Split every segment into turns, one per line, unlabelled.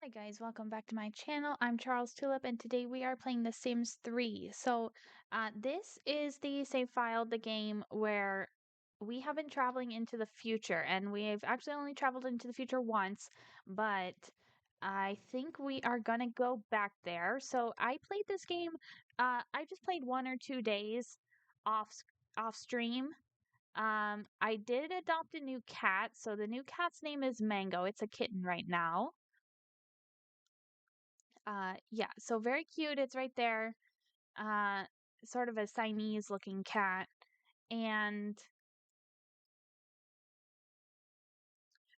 Hi guys, welcome back to my channel. I'm Charles Tulip and today we are playing The Sims 3. This is the save file, the game where we have been traveling into the future and we've actually only traveled into the future once, but I think we are gonna go back there. So I played this game, I just played 1 or 2 days off off stream. I did adopt a new cat, so the new cat's name is Mango. It's a kitten right now. Yeah, so very cute. It's right there. Uh, Sort of a Siamese looking cat. And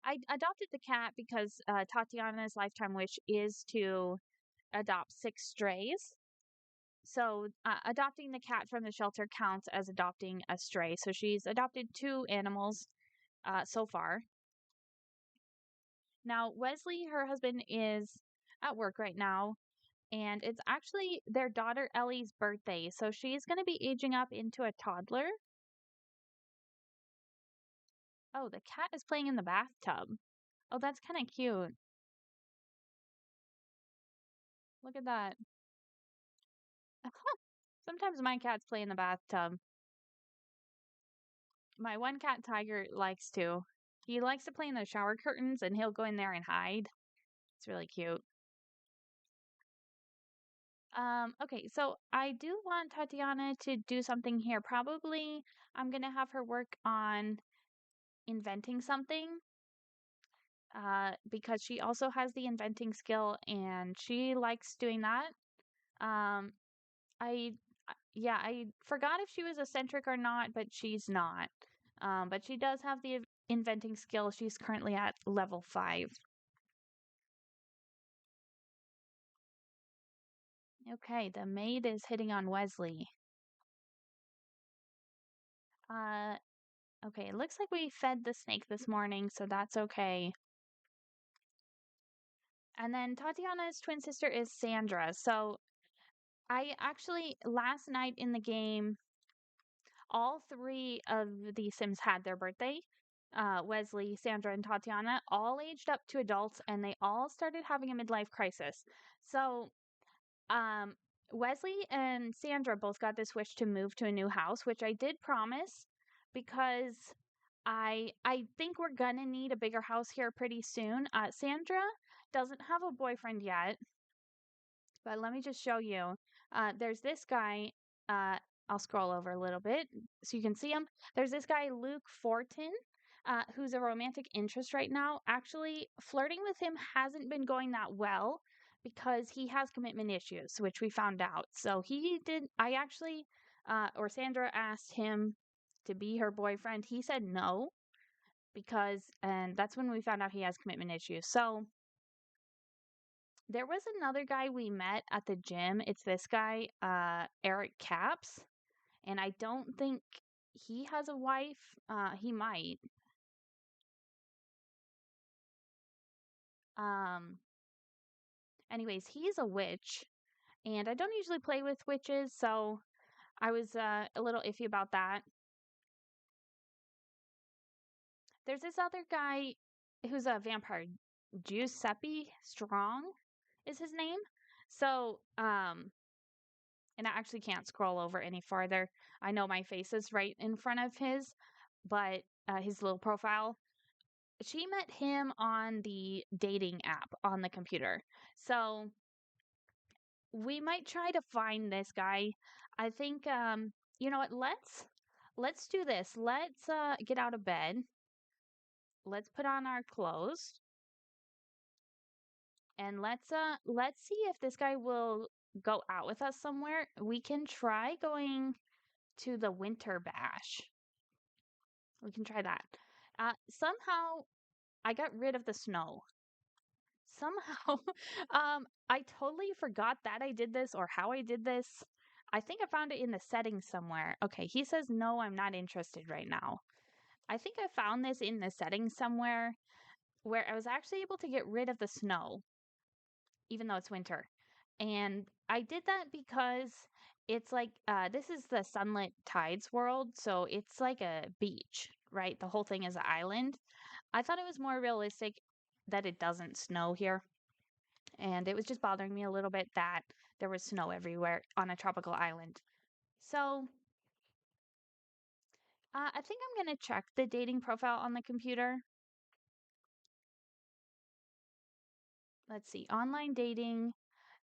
I adopted the cat because Tatiana's lifetime wish is to adopt 6 strays. So adopting the cat from the shelter counts as adopting a stray. So she's adopted 2 animals so far. Now, Wesley, her husband, is at work right now, and it's actually their daughter Ellie's birthday. So she's going to be aging up into a toddler. Oh, the cat is playing in the bathtub. Oh, that's kind of cute. Look at that. Sometimes my cats play in the bathtub. My one cat, Tiger, likes to. He likes to play in the shower curtains and he'll go in there and hide. It's really cute. Okay, so I do want Tatiana to do something here. Probably I'm gonna have her work on inventing something. Because she also has the inventing skill and she likes doing that. Um, I yeah, I forgot if she was eccentric or not, but she's not. But she does have the inventing skill. She's currently at level 5. Okay, the maid is hitting on Wesley. Uh, okay, it looks like we fed the snake this morning, so that's okay. And then Tatiana's twin sister is Sandra. So I actually, last night in the game, all 3 of the Sims had their birthday. Wesley, Sandra, and Tatiana all aged up to adults and they all started having a midlife crisis. So, um, Wesley and Sandra both got this wish to move to a new house, which I did promise because I think we're gonna need a bigger house here pretty soon. Sandra doesn't have a boyfriend yet, but let me just show you. There's this guy. I'll scroll over a little bit so you can see him. There's this guy, Luke Fortin, who's a romantic interest right now. Actually, flirting with him hasn't been going that well because he has commitment issues, which we found out. So he did. I actually, or Sandra asked him to be her boyfriend. He said no and that's when we found out he has commitment issues. So there was another guy we met at the gym. It's this guy, Eric Caps, and I don't think he has a wife. He might. Um, Anyways, he's a witch, and I don't usually play with witches, so I was a little iffy about that. There's this other guy who's a vampire, Giuseppe Strong is his name. So, and I actually can't scroll over any farther. I know my face is right in front of his, but his little profile. She met him on the dating app on the computer. So we might try to find this guy. I think you know what, let's do this. Let's get out of bed. Let's put on our clothes and let's see if this guy will go out with us somewhere. We can try going to the winter bash. We can try that. Somehow I got rid of the snow. Somehow, I totally forgot that I did this or how I did this. I think I found it in the settings somewhere. Okay, he says, no, I'm not interested right now. I think I found this in the settings somewhere where I was actually able to get rid of the snow, even though it's winter. And I did that because it's like, this is the Sunlit Tides world, so it's like a beach, right? The whole thing is an island. I thought it was more realistic that it doesn't snow here. and it was just bothering me a little bit that there was snow everywhere on a tropical island. So, I think I'm going to check the dating profile on the computer. Let's see, online dating.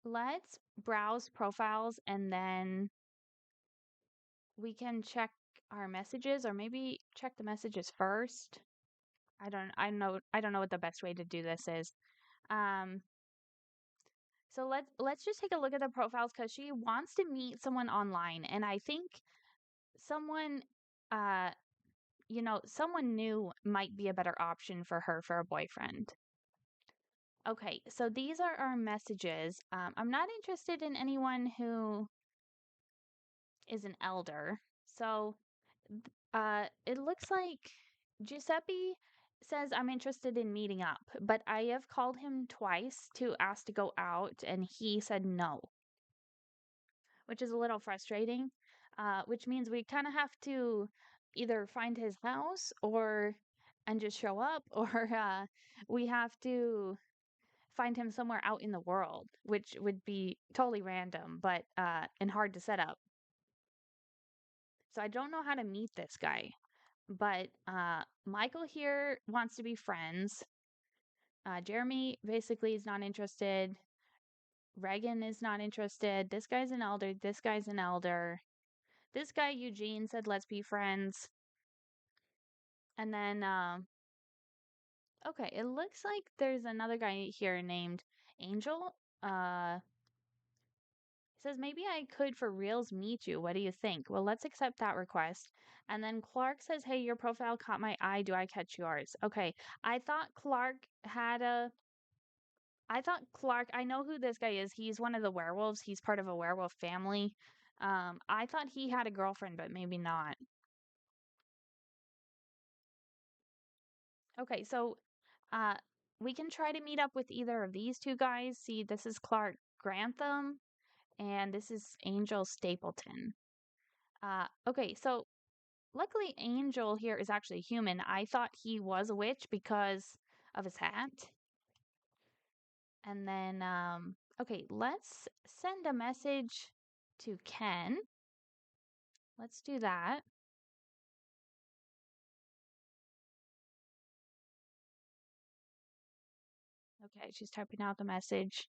Let's browse profiles and then we can check our messages, or maybe check the messages first. I don't know what the best way to do this is. Um, so let's just take a look at the profiles because she wants to meet someone online, and I think someone, uh, someone new might be a better option for her for a boyfriend. Okay, so these are our messages. I'm not interested in anyone who is an elder. So, it looks like Giuseppe says I'm interested in meeting up, but I have called him twice to ask to go out, and he said no, which is a little frustrating. Which means we kind of have to either find his house or and just show up, or we have to find him somewhere out in the world, which would be totally random, but and hard to set up. So I don't know how to meet this guy. But Michael here wants to be friends. Jeremy basically is not interested. Reagan is not interested. This guy's an elder. This guy's an elder. This guy, Eugene, said, let's be friends. And then, okay, it looks like there's another guy here named Angel. Says, maybe I could for reals meet you. What do you think? Well, let's accept that request. And then Clark says, hey, your profile caught my eye. Do I catch yours? Okay. I thought Clark, I know who this guy is. He's one of the werewolves. He's part of a werewolf family. I thought he had a girlfriend, but maybe not. Okay, so uh, we can try to meet up with either of these two guys. See, this is Clark Grantham, and this is Angel Stapleton. Okay, so luckily Angel here is actually human. I thought he was a witch because of his hat. And then, okay, let's send a message to Ken. Let's do that. Okay, she's typing out the message.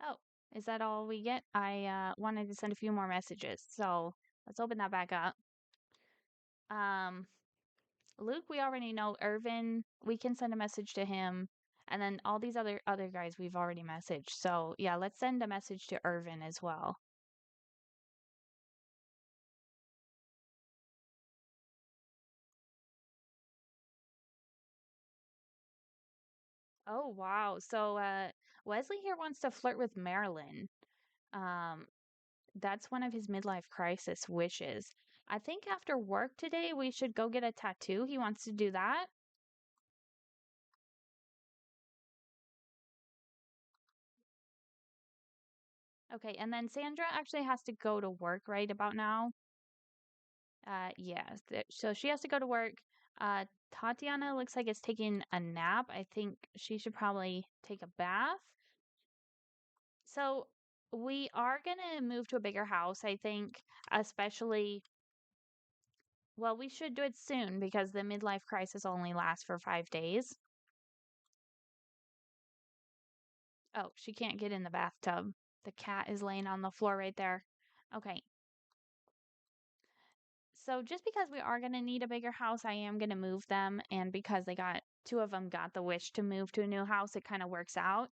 Oh, is that all we get? I wanted to send a few more messages, so let's open that back up. Um, Luke, we already know. Irvin, we can send a message to him, and then all these other guys we've already messaged. So yeah, let's send a message to Irvin as well. Oh wow. So Wesley here wants to flirt with Marilyn. Um, that's one of his midlife crisis wishes. I think after work today we should go get a tattoo. He wants to do that. Okay, and then Sandra actually has to go to work right about now. Yes, so she has to go to work. Tatiana looks like it's taking a nap. I think she should probably take a bath. So we are gonna move to a bigger house, I think, especially, well, we should do it soon because the midlife crisis only lasts for 5 days. Oh, she can't get in the bathtub. The cat is laying on the floor right there. Okay. So just because we are going to need a bigger house, I am going to move them. And because they got two of them got the wish to move to a new house, it kind of works out.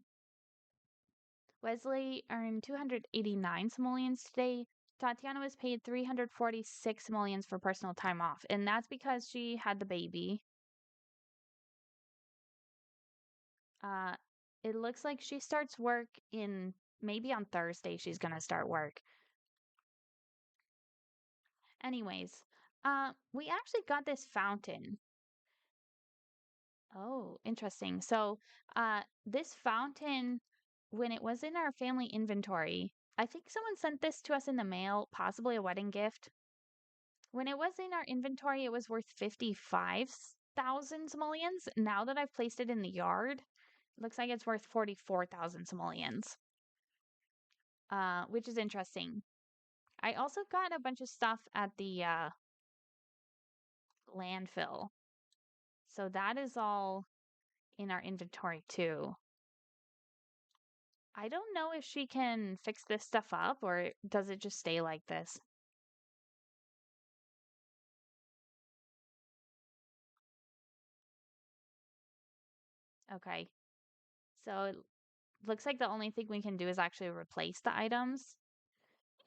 Wesley earned 289 simoleons today. Tatiana was paid 346 simoleons for personal time off. And that's because she had the baby. Uh, it looks like she starts work in maybe on Thursday. She's going to start work. Anyways, we actually got this fountain. Oh, interesting. So, this fountain, when it was in our family inventory, I think someone sent this to us in the mail, possibly a wedding gift. When it was in our inventory, it was worth 55 thousand simoleons. Now that I've placed it in the yard, looks like it's worth 44,000 simoleons, which is interesting. I also got a bunch of stuff at the landfill. So that is all in our inventory too. I don't know if she can fix this stuff up or does it just stay like this? Okay. So it looks like the only thing we can do is actually replace the items,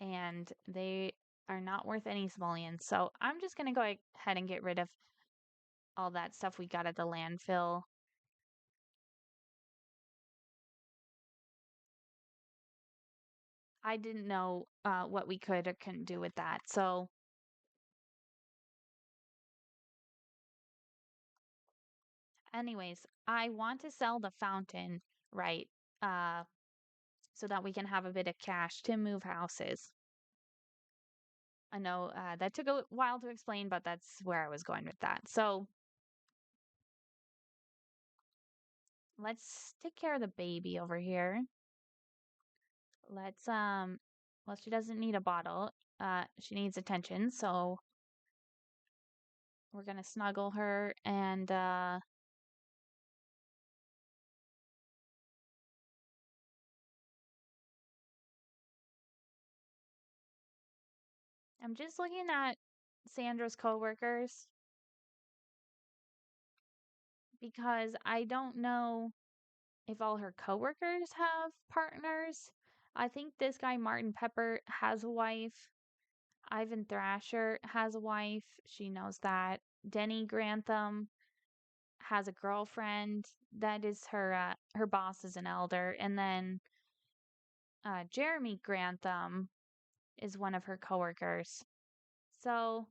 and they are not worth any simoleons. So I'm just going to go ahead and get rid of all that stuff we got at the landfill. I didn't know what we could or couldn't do with that. So anyways, I want to sell the fountain, right? Uh, so that we can have a bit of cash to move houses. I know that took a while to explain, but that's where I was going with that. So let's take care of the baby over here. Let's well, she doesn't need a bottle. She needs attention, so we're gonna snuggle her and I'm just looking at Sandra's coworkers because I don't know if all her coworkers have partners. I think this guy Martin Pepper has a wife. Ivan Thrasher has a wife. She knows that. Denny Grantham has a girlfriend. That is her boss is an elder. And then Jeremy Grantham is one of her coworkers. So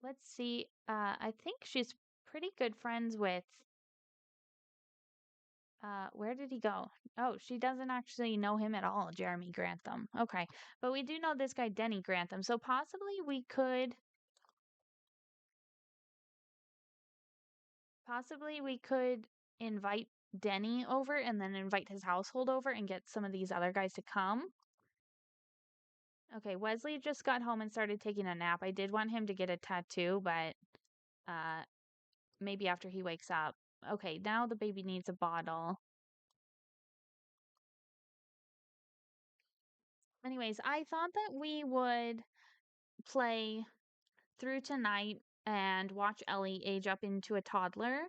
let's see. I think she's pretty good friends with. Where did he go? Oh, she doesn't actually know him at all, Jeremy Grantham. Okay, but we do know this guy, Denny Grantham. So possibly we could invite Denny over and then invite his household over and get some of these other guys to come. Okay, Wesley just got home and started taking a nap. I did want him to get a tattoo, but uh maybe after he wakes up. Okay, now the baby needs a bottle. Anyways, I thought that we would play through tonight and watch Ellie age up into a toddler.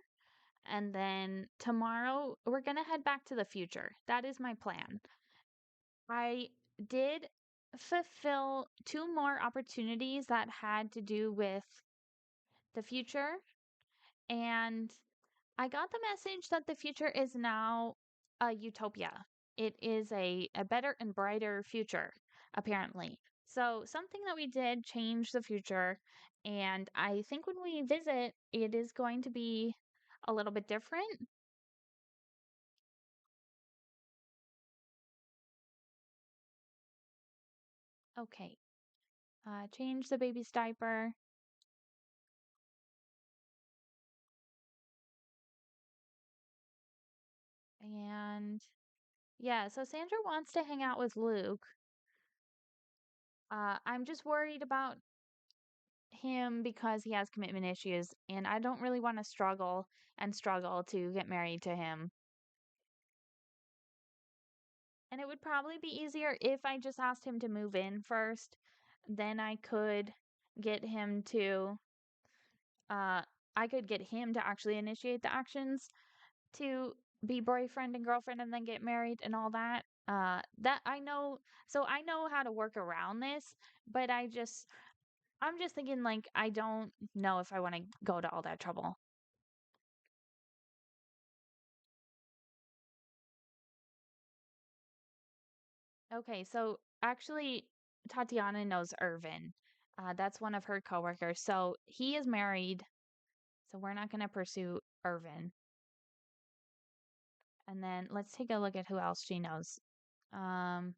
And then tomorrow we're going to head back to the future. That is my plan. I did fulfill two more opportunities that had to do with the future. And I got the message that the future is now a utopia. It is a better and brighter future, apparently. So, something that we did change the future. And I think when we visit, it is going to be a little bit different. Okay. Change the baby's diaper. And yeah, so Sandra wants to hang out with Luke. I'm just worried about him because he has commitment issues, and I don't really want to struggle and struggle to get married to him. And it would probably be easier if I just asked him to move in first. Then get him to, uh, I could get him to actually initiate the actions to be boyfriend and girlfriend and then get married and all that. That I know, so I know how to work around this, but I'm just thinking like I don't know if I want to go to all that trouble. Okay, so actually, Tatiana knows Irvin. That's one of her coworkers. So he is married. So we're not going to pursue Irvin. And then let's take a look at who else she knows. Um,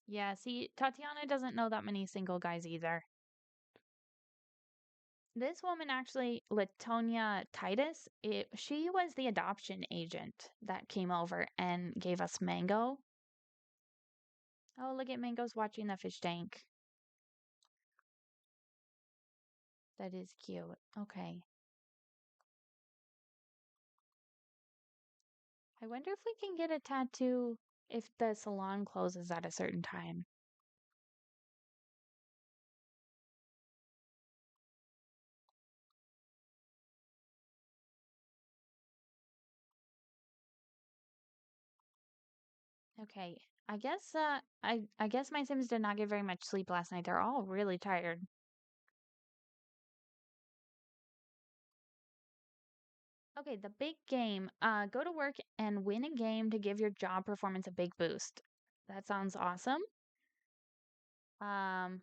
Yeah, see, Tatiana doesn't know that many single guys either. This woman actually, Latonia Titus, she was the adoption agent that came over and gave us Mango. Oh, look at Mango's watching the fish tank. That is cute. Okay. I wonder if we can get a tattoo if the salon closes at a certain time. Okay. I guess my Sims did not get very much sleep last night. They're all really tired. Okay, the big game. Go to work and win a game to give your job performance a big boost. That sounds awesome. Um,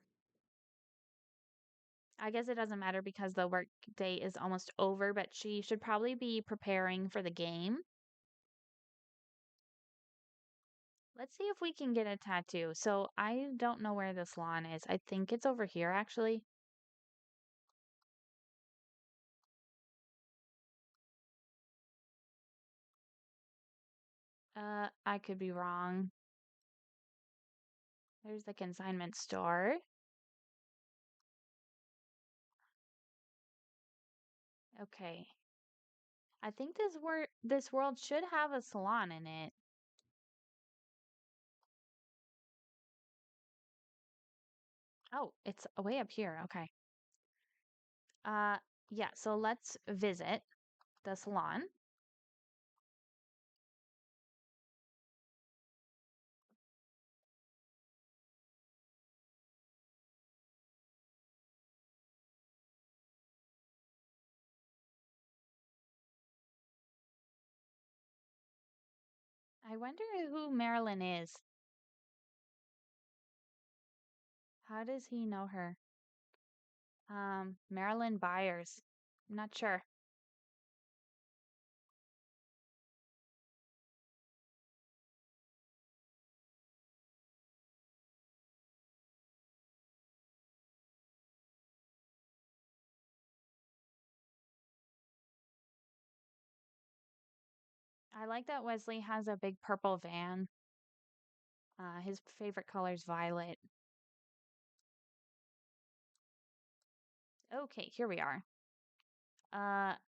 I guess it doesn't matter because the work day is almost over, but she should probably be preparing for the game. Let's see if we can get a tattoo. So I don't know where the salon is. I think it's over here, actually. I could be wrong. There's the consignment store. Okay. I think this world should have a salon in it. Oh, it's way up here. Okay. Uh, yeah, so let's visit the salon. I wonder who Marilyn is. How does he know her? Marilyn Byers. I'm not sure. I like that Wesley has a big purple van. His favorite color is violet. Okay, here we are.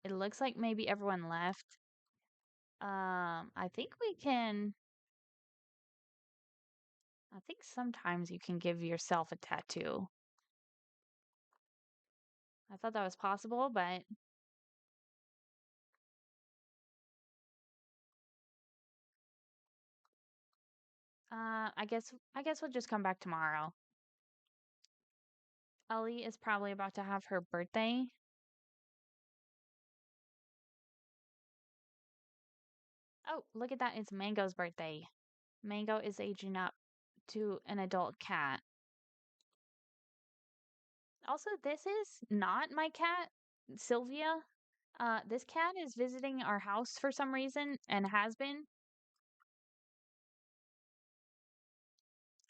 It looks like maybe everyone left. I think we can. I think sometimes you can give yourself a tattoo. I thought that was possible, but I guess we'll just come back tomorrow. Ellie is probably about to have her birthday. Oh, look at that. It's Mango's birthday. Mango is aging up to an adult cat. Also, this is not my cat, Sylvia. This cat is visiting our house for some reason and has been.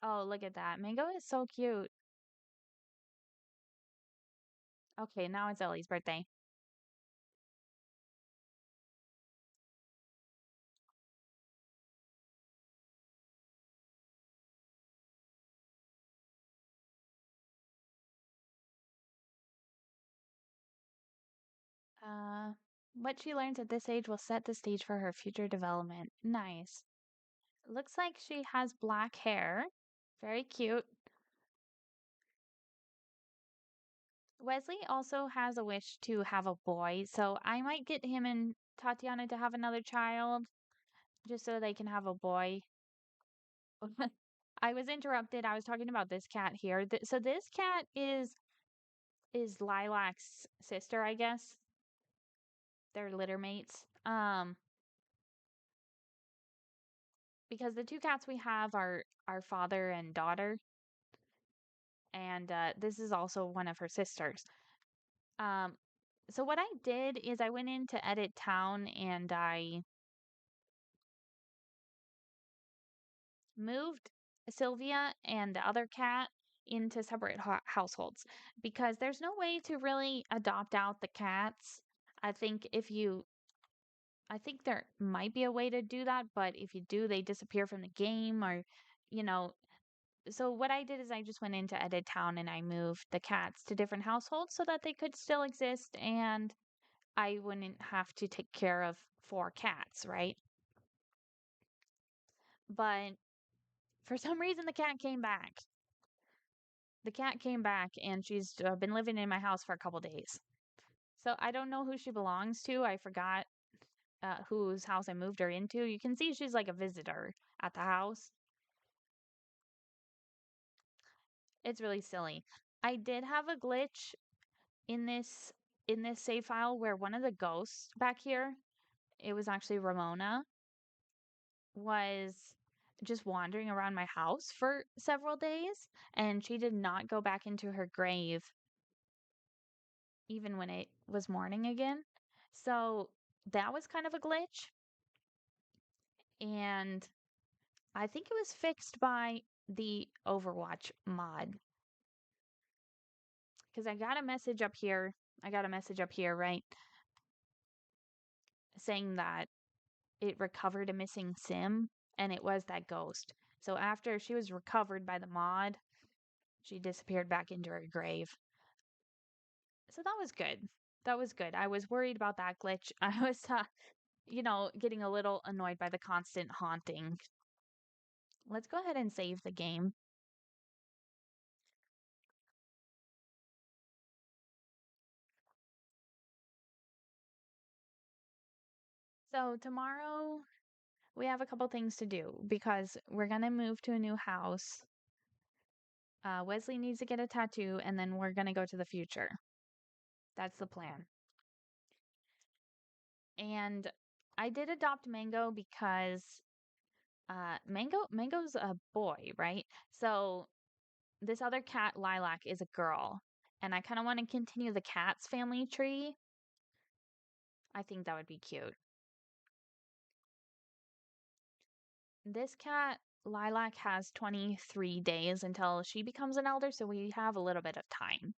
Oh, look at that. Mango is so cute. Okay, now it's Ellie's birthday. Uh, what she learns at this age will set the stage for her future development. Nice. Looks like she has black hair. Very cute. Wesley also has a wish to have a boy, so I might get him and Tatiana to have another child just so they can have a boy. I was interrupted. I was talking about this cat here. So this cat is Lilac's sister, I guess. They're litter mates. Because the two cats we have are father and daughter, and this is also one of her sisters. Um, so what I did is I went into Edit Town and I moved Sylvia and the other cat into separate households because there's no way to really adopt out the cats. I think if you I think there might be a way to do that, but if you do, they disappear from the game or, you know. So what I did is I just went into Edit Town and I moved the cats to different households so that they could still exist and I wouldn't have to take care of four cats, right? But for some reason, the cat came back. The cat came back and she's been living in my house for a couple days. So I don't know who she belongs to. I forgot whose house I moved her into. You can see she's like a visitor at the house. It's really silly. I did have a glitch in this save file where one of the ghosts back here, it was actually Ramona, was just wandering around my house for several days and she did not go back into her grave even when it was morning again. So that was kind of a glitch and I think it was fixed by the Overwatch mod because I got a message up here. I got a message up here, right? Saying that it recovered a missing sim and it was that ghost. So after she was recovered by the mod, she disappeared back into her grave. So that was good. That was good. I was worried about that glitch. I was, getting a little annoyed by the constant haunting. Let's go ahead and save the game. So tomorrow we have a couple things to do because we're gonna move to a new house. Wesley needs to get a tattoo, and then we're gonna go to the future. That's the plan. And I did adopt Mango because Mango's a boy, right? So this other cat, Lilac, is a girl, and I kind of want to continue the cat's family tree. I think that would be cute. This cat, Lilac, has 23 days until she becomes an elder, so we have a little bit of time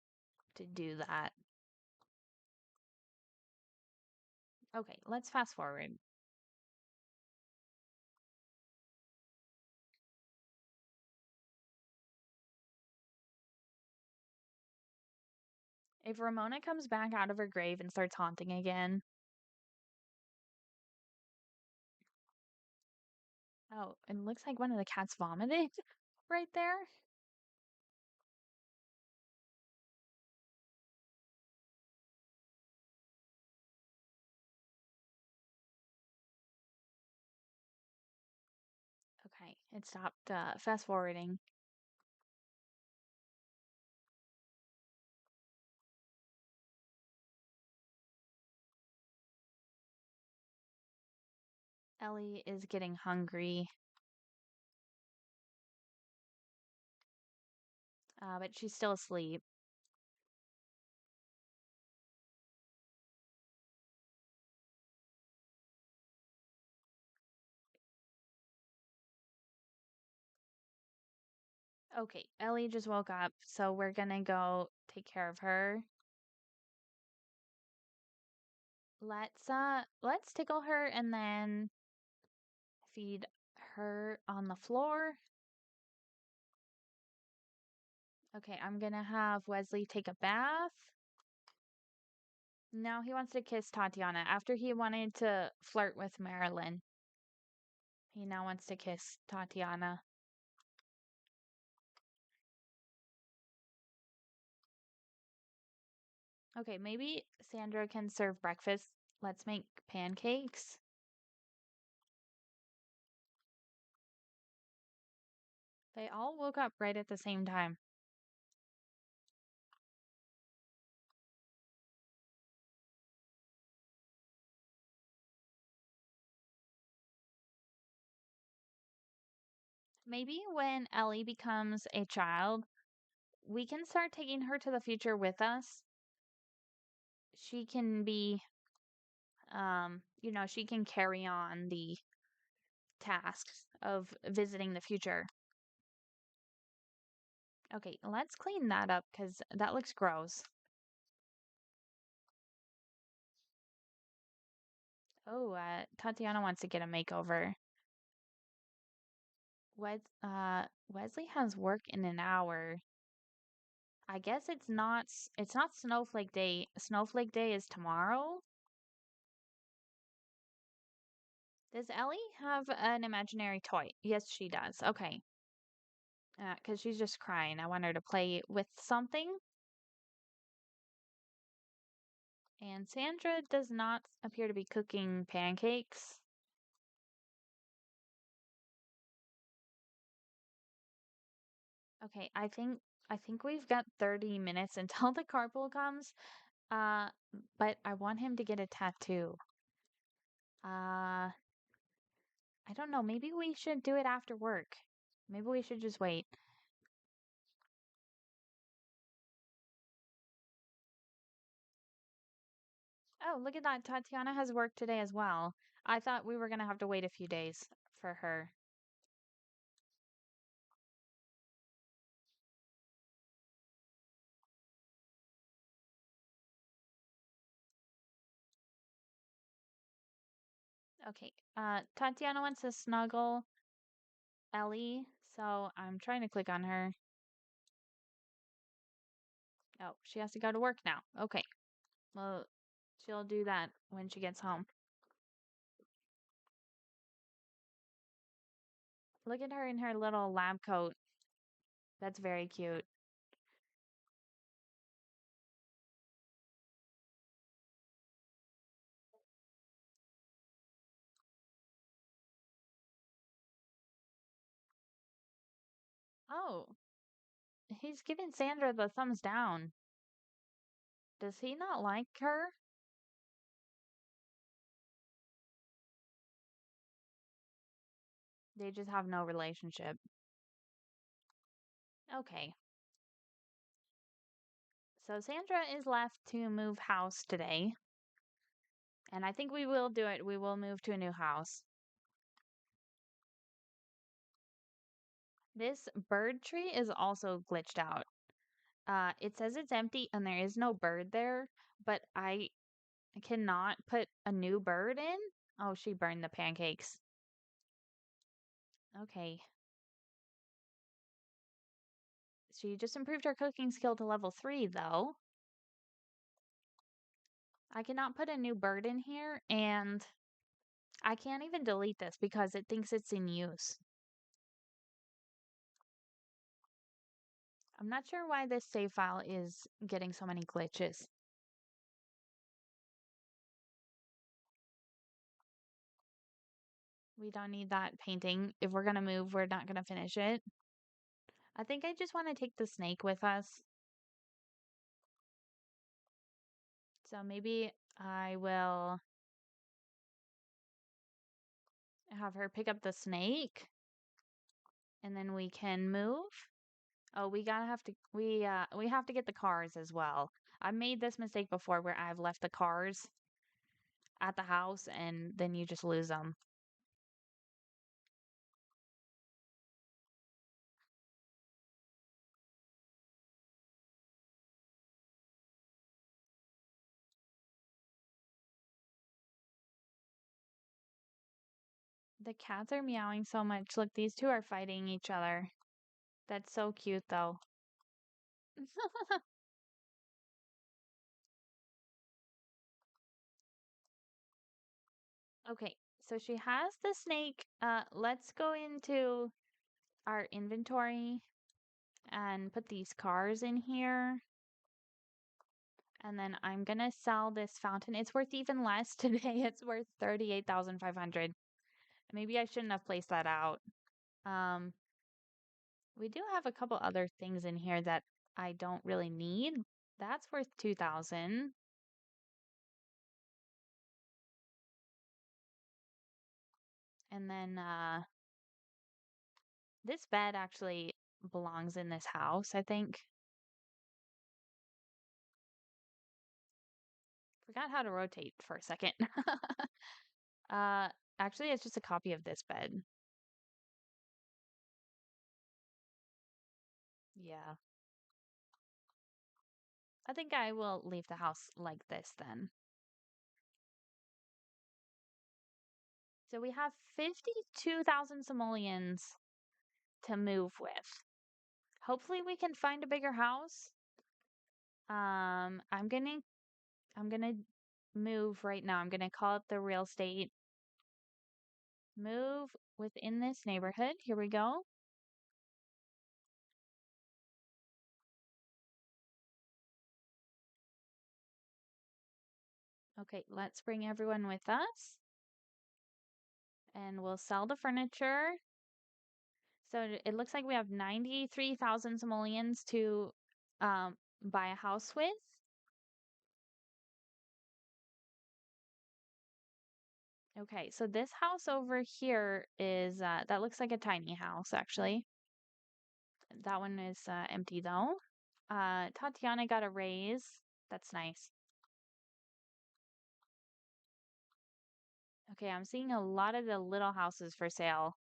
to do that. Okay, let's fast forward. If Ramona comes back out of her grave and starts haunting again, oh, it looks like one of the cats vomited right there. Okay, it stopped fast forwarding. Ellie is getting hungry, but she's still asleep. Okay, Ellie just woke up, so we're gonna go take care of her. Let's tickle her and then feed her on the floor. Okay, I'm gonna have Wesley take a bath. Now he wants to kiss Tatiana after he wanted to flirt with Marilyn. He now wants to kiss Tatiana. Okay, maybe Sandra can serve breakfast. Let's make pancakes. They all woke up right at the same time. Maybe when Ellie becomes a child, we can start taking her to the future with us. She can be, she can carry on the tasks of visiting the future. Okay, let's clean that up because that looks gross. Oh, Tatiana wants to get a makeover. Wesley has work in an hour. I guess it's not Snowflake Day. Snowflake Day is tomorrow. Does Ellie have an imaginary toy? Yes, she does. Okay. 'Cause she's just crying. I want her to play with something. And Sandra does not appear to be cooking pancakes. Okay, I think we've got 30 minutes until the carpool comes. Uh, but I want him to get a tattoo. Uh, I don't know. Maybe we should do it after work. Maybe we should just wait. Oh, look at that. Tatiana has work today as well. I thought we were gonna have to wait a few days for her. Okay. Tatiana wants to snuggle Ellie, so I'm trying to click on her. Oh, she has to go to work now. Okay. Well, she'll do that when she gets home. Look at her in her little lab coat. That's very cute. Oh, he's giving Sandra the thumbs down. Does he not like her? They just have no relationship. Okay. So Sandra is left to move house today. And I think we will do it. We will move to a new house. This bird tree is also glitched out. It says it's empty and there is no bird there, but I cannot put a new bird in. Oh, she burned the pancakes. Okay. She just improved her cooking skill to level 3, though. I cannot put a new bird in here, and I can't even delete this because it thinks it's in use. I'm not sure why this save file is getting so many glitches. We don't need that painting. If we're gonna move, we're not gonna finish it. I think I just want to take the snake with us. So maybe I will have her pick up the snake and then we can move. Oh, we have to get the cars as well. I've made this mistake before where I've left the cars at the house and then you just lose them. The cats are meowing so much. Look, these two are fighting each other. That's so cute though. Okay, so she has the snake. Let's go into our inventory and put these cars in here. And then I'm gonna sell this fountain. It's worth even less today. It's worth 38,500. Maybe I shouldn't have placed that out. Um, we do have a couple other things in here that I don't really need. That's worth 2,000. And then this bed actually belongs in this house, I think. Forgot how to rotate for a second. uh, actually, it's just a copy of this bed. Yeah. I think I will leave the house like this then. So we have 52,000 simoleons to move with. Hopefully we can find a bigger house. I'm gonna move right now. I'm gonna call up the real estate. Move within this neighborhood. Here we go. Okay, let's bring everyone with us. And we'll sell the furniture. So it looks like we have 93,000 simoleons to buy a house with. Okay, so this house over here is that looks like a tiny house actually. That one is empty though. Tatiana got a raise. That's nice. Okay, I'm seeing a lot of the little houses for sale.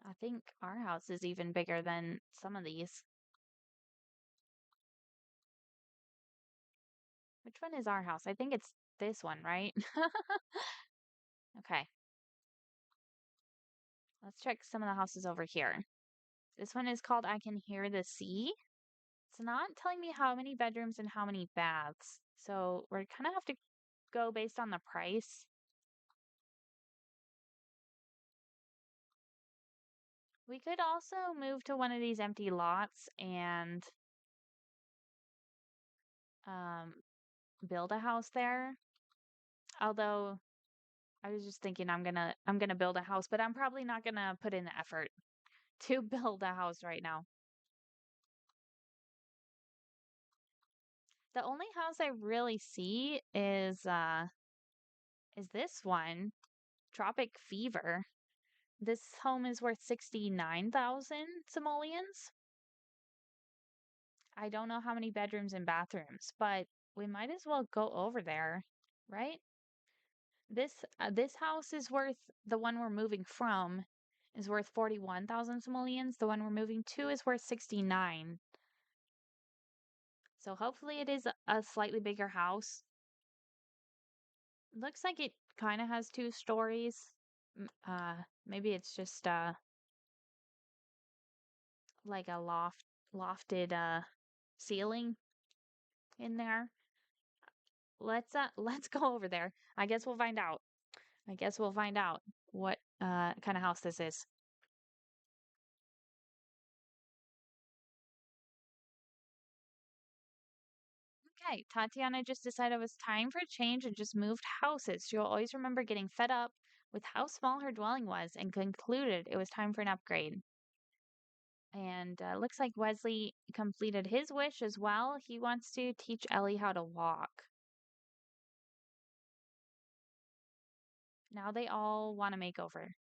I think our house is even bigger than some of these. Which one is our house? I think it's this one, right? Okay, let's check some of the houses over here. This one is called I Can Hear the Sea. It's not telling me how many bedrooms and how many baths. So we're kind of have to go based on the price. We could also move to one of these empty lots and um, build a house there. Although I was just thinking I'm gonna build a house, but I'm probably not gonna put in the effort to build a house right now. The only house I really see is this one, Tropic Fever. This home is worth 69,000 simoleons. I don't know how many bedrooms and bathrooms, but we might as well go over there, right? This house is worth the one we're moving from is worth 41,000 simoleons. The one we're moving to is worth 69. So hopefully it is a slightly bigger house. Looks like it kind of has two stories. Maybe it's just like a lofted ceiling in there. Let's go over there. I guess we'll find out. I guess we'll find out what kind of house this is. Okay, Tatiana just decided it was time for a change and just moved houses. She'll always remember getting fed up with how small her dwelling was and concluded it was time for an upgrade. And looks like Wesley completed his wish as well. He wants to teach Ellie how to walk. Now they all want a makeover.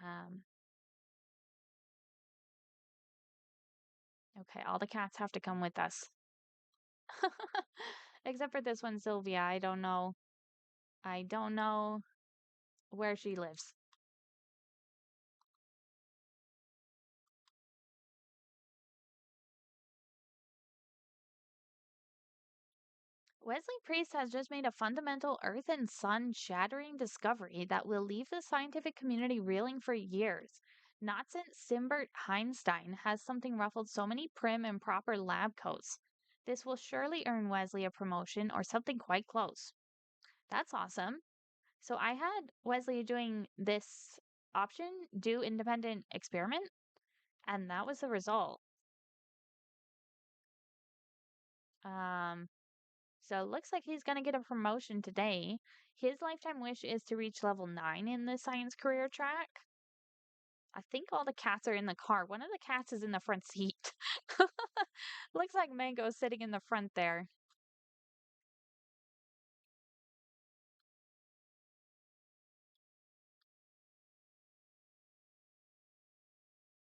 Um, okay, all the cats have to come with us. Except for this one, Sylvia. I don't know. I don't know where she lives. Wesley Priest has just made a fundamental earth and sun shattering discovery that will leave the scientific community reeling for years. Not since Simbert Einstein has something ruffled so many prim and proper lab coats. This will surely earn Wesley a promotion or something quite close. That's awesome. So I had Wesley doing this option, do independent experiment, and that was the result. Um, So it looks like he's going to get a promotion today. His lifetime wish is to reach level 9 in the science career track. I think all the cats are in the car. One of the cats is in the front seat. Looks like Mango's sitting in the front there.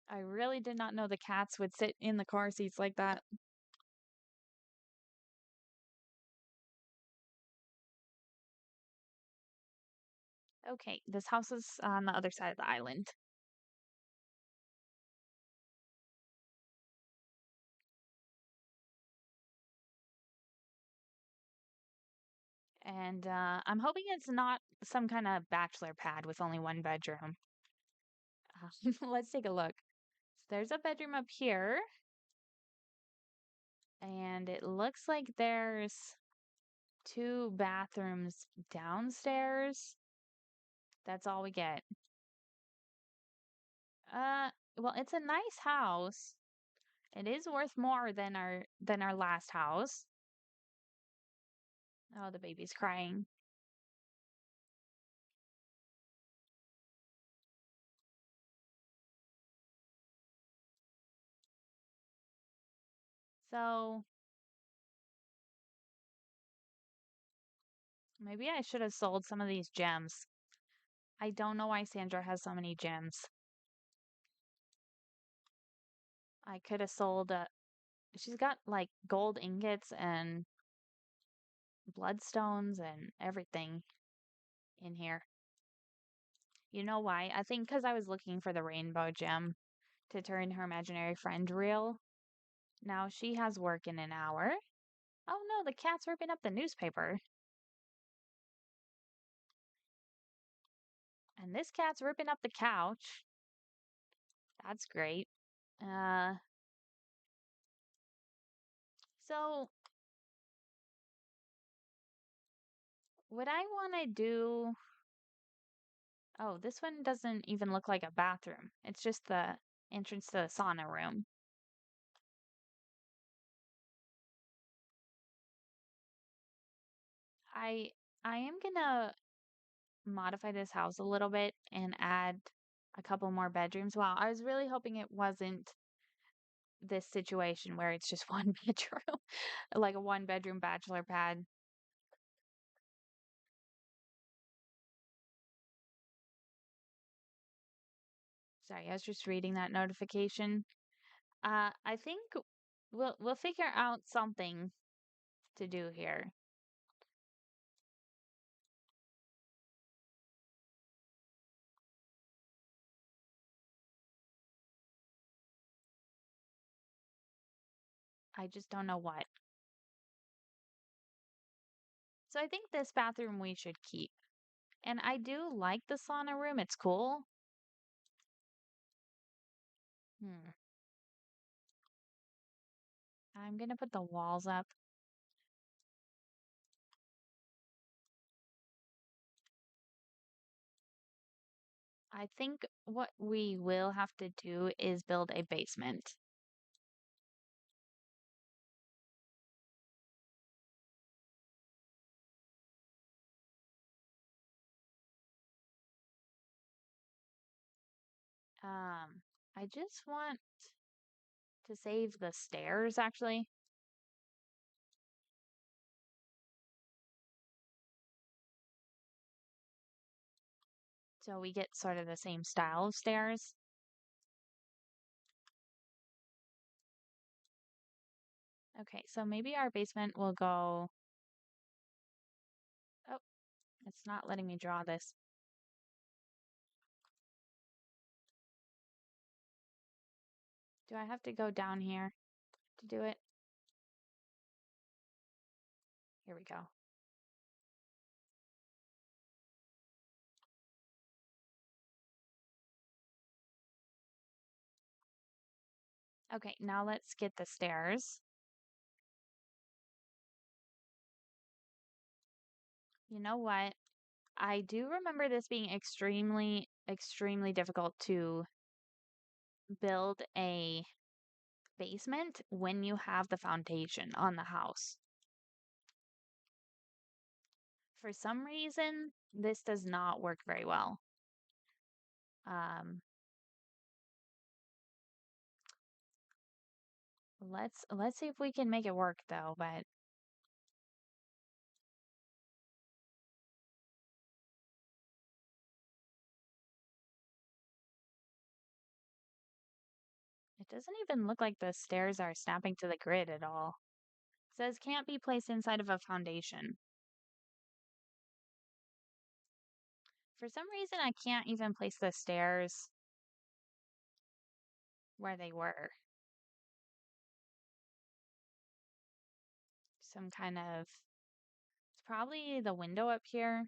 I really did not know the cats would sit in the car seats like that. Okay, this house is on the other side of the island. And I'm hoping it's not some kind of bachelor pad with only one bedroom. Let's take a look. So there's a bedroom up here, and it looks like there's two bathrooms downstairs. That's all we get. Uh, well, it's a nice house. It is worth more than our last house. Oh, the baby's crying. So maybe I should have sold some of these gems. I don't know why Sandra has so many gems. I could have sold she's got like gold ingots and bloodstones and everything in here. You know why? I think because I was looking for the rainbow gem to turn her imaginary friend real. Now she has work in an hour. Oh no, the cat's ripping up the newspaper. And this cat's ripping up the couch. That's great. Uh, so what I want to do. Oh, this one doesn't even look like a bathroom. It's just the entrance to the sauna room. I I am gonna modify this house a little bit and add a couple more bedrooms. Wow, I was really hoping it wasn't this situation where it's just one bedroom, like a one bedroom bachelor pad. Sorry, I was just reading that notification. I think we'll figure out something to do here. I just don't know what. So I think this bathroom we should keep. And I do like the sauna room. It's cool. Hmm. I'm gonna put the walls up. I think what we will have to do is build a basement. I just want to save the stairs actually. So we get sort of the same style of stairs. Okay, so maybe our basement will go. Oh, it's not letting me draw this. Do I have to go down here to do it? Here we go. Okay, now let's get the stairs. You know what? I do remember this being extremely, extremely difficult to build a basement when you have the foundation on the house. For some reason, this does not work very well. Um, let's see if we can make it work though, but it doesn't even look like the stairs are snapping to the grid at all. It says can't be placed inside of a foundation. For some reason, I can't even place the stairs where they were. Some kind of Probably the window up here.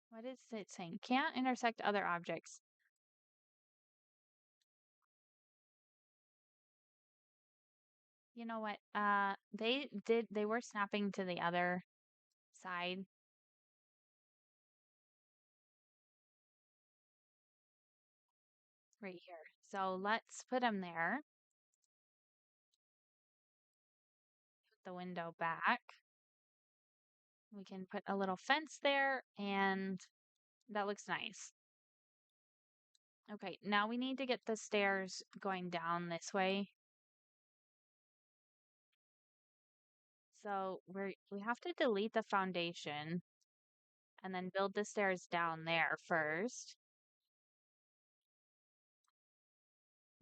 What is it saying? Can't intersect other objects. You know what? They were snapping to the other side. Right here. So let's put them there. Put the window back. We can put a little fence there, and that looks nice. Okay, now we need to get the stairs going down this way. So we have to delete the foundation and then build the stairs down there first.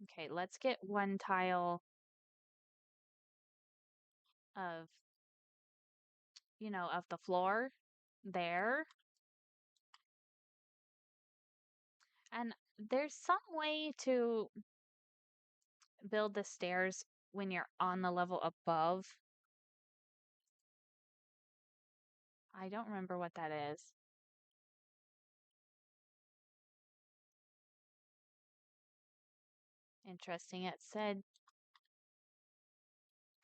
Okay, let's get one tile of, of the floor there. And there's some way to build the stairs when you're on the level above. I don't remember what that is. Interesting. It said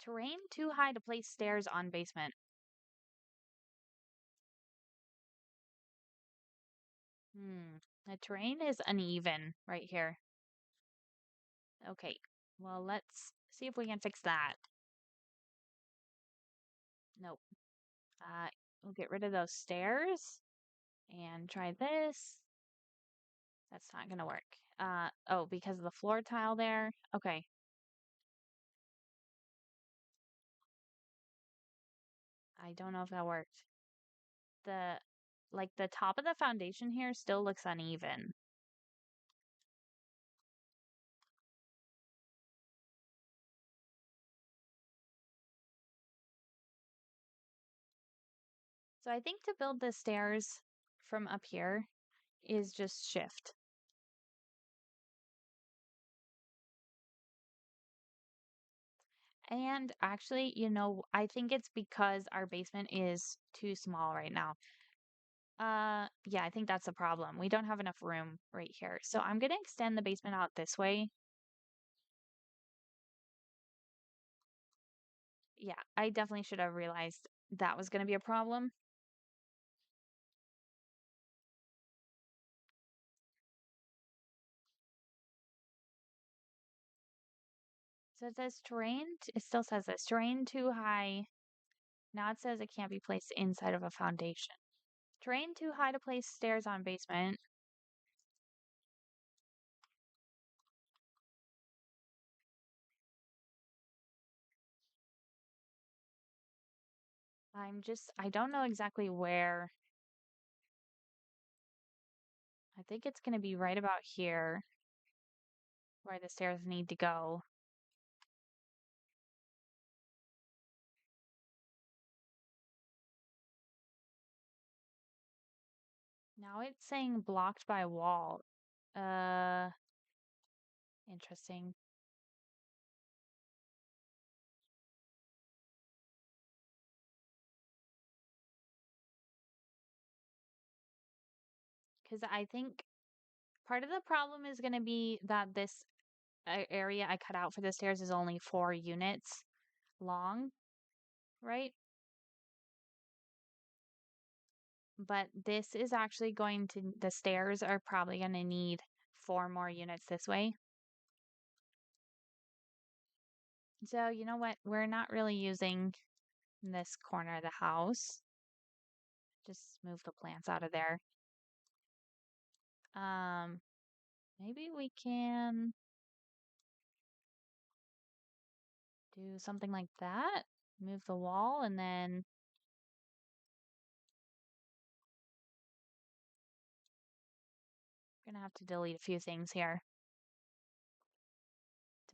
terrain too high to place stairs on basement. The terrain is uneven right here. Okay, well, let's see if we can fix that. Nope. We'll get rid of those stairs and try this. That's not gonna work. Oh, because of the floor tile there. Okay. I don't know if that worked. The, like, the top of the foundation here still looks uneven. So I think to build the stairs from up here is just shift. And actually, I think it's because our basement is too small right now. Yeah, I think that's a problem. We don't have enough room right here. So I'm gonna extend the basement out this way. Yeah, I definitely should have realized that was gonna be a problem. So it says it still says this, terrain too high. Now it says it can't be placed inside of a foundation. Terrain too high to place stairs on basement. I don't know exactly where. I think it's going to be right about here where the stairs need to go. Now it's saying blocked by wall. Uh, Interesting. Because I think part of the problem is going to be that this area I cut out for the stairs is only 4 units long, right? But this is actually the stairs are probably going to need 4 more units this way. So, you know what? We're not really using this corner of the house. Just move the plants out of there. Um, Maybe we can do something like that. Move the wall and then we're gonna have to delete a few things here.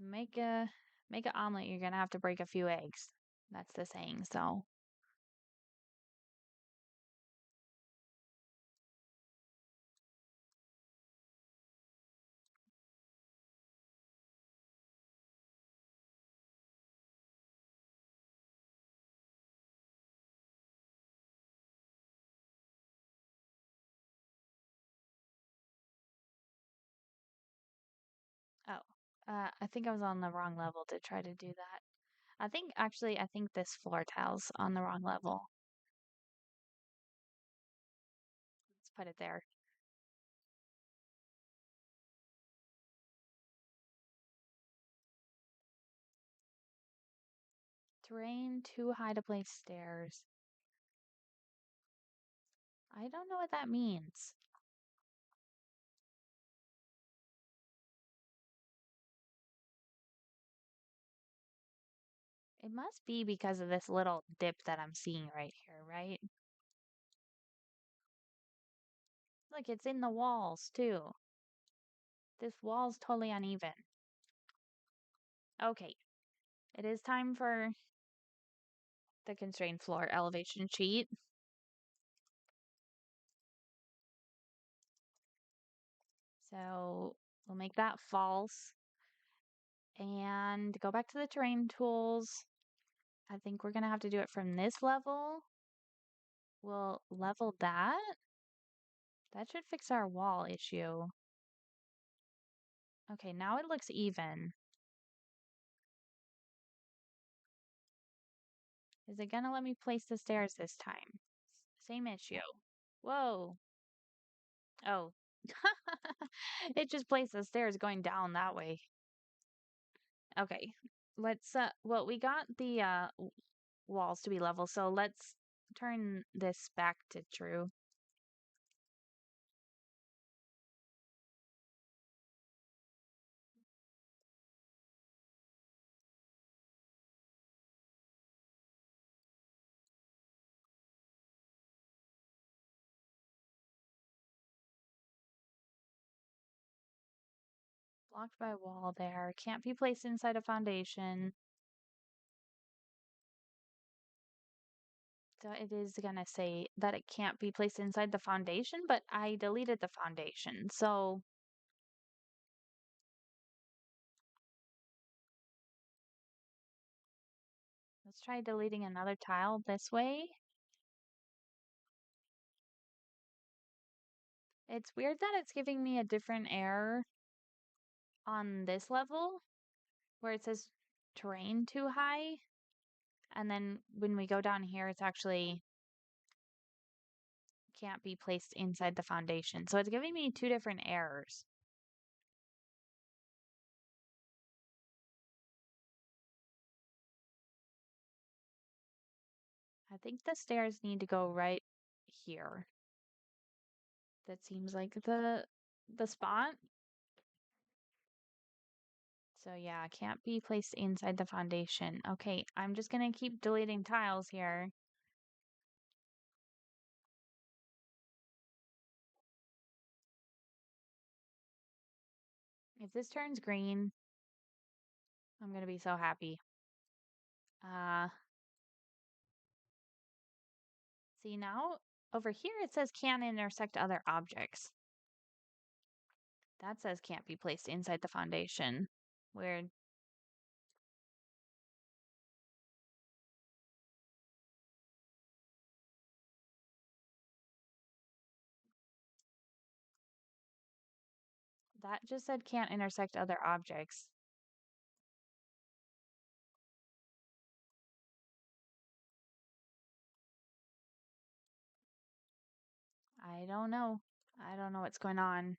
To make an omelet, you're gonna have to break a few eggs. That's the saying. So, oh, I think I was on the wrong level to try to do that. I think this floor tile's on the wrong level. Let's put it there. Terrain too high to place stairs. I don't know what that means. It must be because of this little dip that I'm seeing right here, right? Look, it's in the walls too. This wall's totally uneven. Okay, it is time for the constrained floor elevation sheet. So we'll make that false and go back to the terrain tools. I think we're gonna have to do it from this level. We'll level that. That should fix our wall issue. Okay, now it looks even. Is it gonna let me place the stairs this time? Same issue. Whoa. Oh. It just placed the stairs going down that way. Okay. Let's well, we got the walls to be level, so let's turn this back to true. Blocked by wall there. Can't be placed inside a foundation. So it is gonna say that it can't be placed inside the foundation, but I deleted the foundation. So let's try deleting another tile this way. It's weird that it's giving me a different error on this level where it says terrain too high. And then when we go down here, it's actually can't be placed inside the foundation. So it's giving me two different errors. I think the stairs need to go right here. That seems like the spot. So yeah, can't be placed inside the foundation. Okay, I'm just gonna keep deleting tiles here. If this turns green, I'm gonna be so happy. See now over here it says can intersect other objects. That says can't be placed inside the foundation. Weird. That just said can't intersect other objects. I don't know. I don't know what's going on.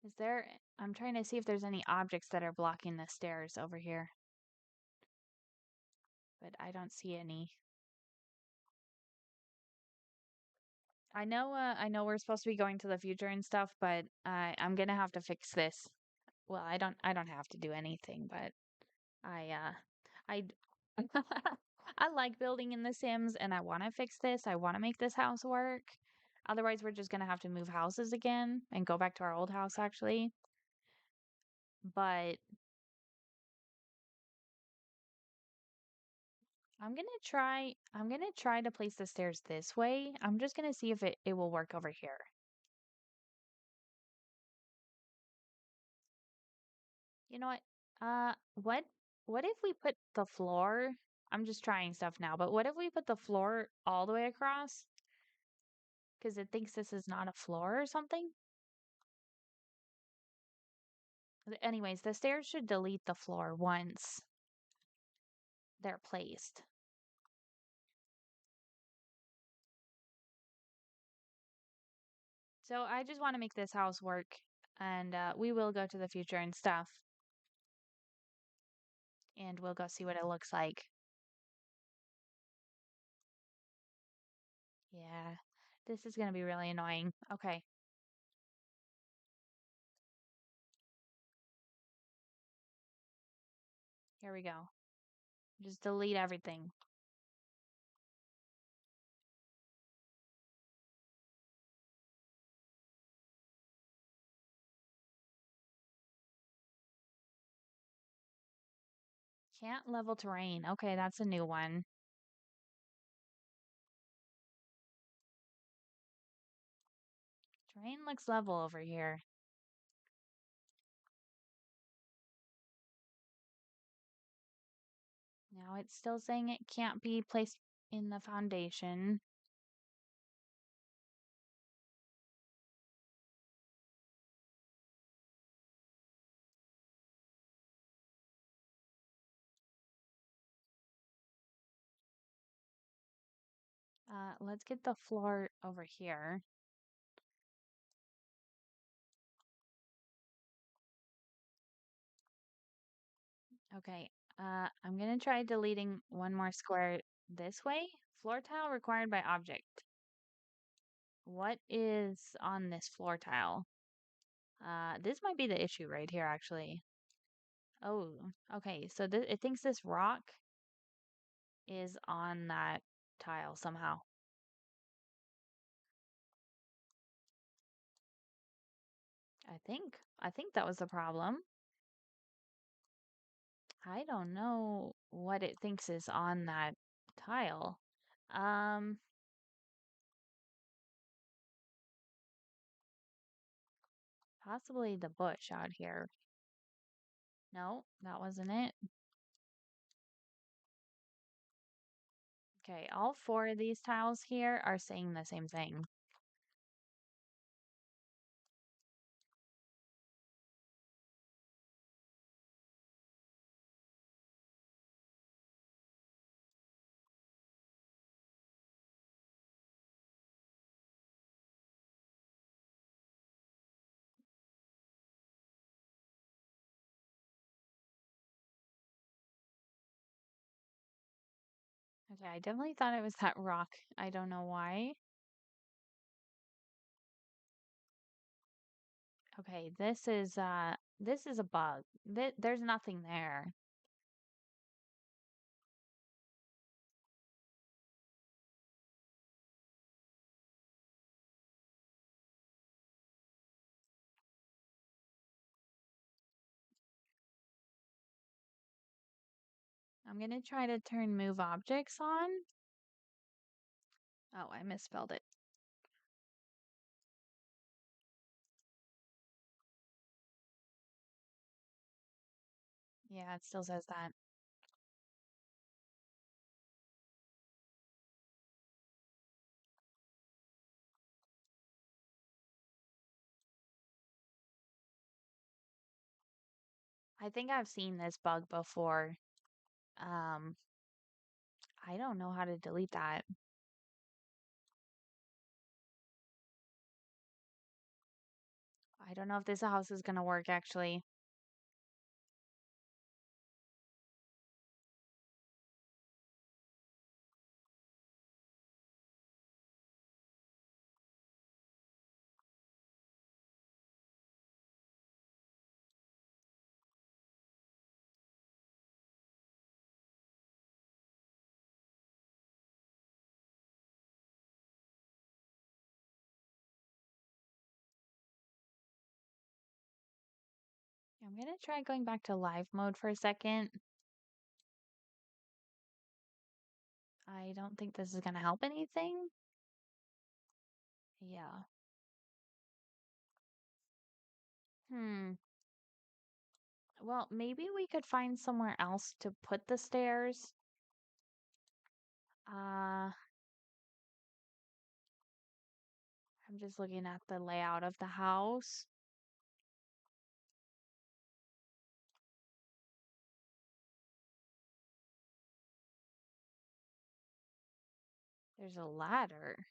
Is there, I'm trying to see if there's any objects that are blocking the stairs over here. But I don't see any. I know we're supposed to be going to the future and stuff, but I'm gonna have to fix this. Well, I don't have to do anything, but I I like building in The Sims and I want to fix this. I want to make this house work. Otherwise, we're just gonna have to move houses again and go back to our old house actually. but I'm gonna try to place the stairs this way. I'm just gonna see if it will work over here. You know what? What if we put the floor? I'm just trying stuff now, but what if we put the floor all the way across? Because it thinks this is not a floor or something? Anyways, the stairs should delete the floor once they're placed. So I just want to make this house work, and we will go to the future and stuff, and we'll go see what it looks like. Yeah, this is gonna be really annoying. Okay, here we go. Just delete everything. Can't level terrain. Okay, that's a new one. Terrain looks level over here. Now it's still saying it can't be placed in the foundation. Let's get the floor over here. Okay, I'm gonna try deleting one more square this way. Floor tile required by object. What is on this floor tile? This might be the issue right here, actually. Oh, okay, so it thinks this rock is on that tile somehow. I think that was the problem. I don't know what it thinks is on that tile. Um, Possibly the bush out here. No, that wasn't it. Okay, all four of these tiles here are saying the same thing. Okay, I definitely thought it was that rock. I don't know why. Okay, this is a bug. There's nothing there. I'm gonna try to turn move objects on. Oh, I misspelled it. Yeah, it still says that. I think I've seen this bug before. Um, I don't know how to delete that. I don't know if this house is gonna work actually. I'm gonna try going back to live mode for a second. I don't think this is gonna help anything. Yeah. Well, maybe we could find somewhere else to put the stairs. Uh, I'm just looking at the layout of the house. There's a ladder.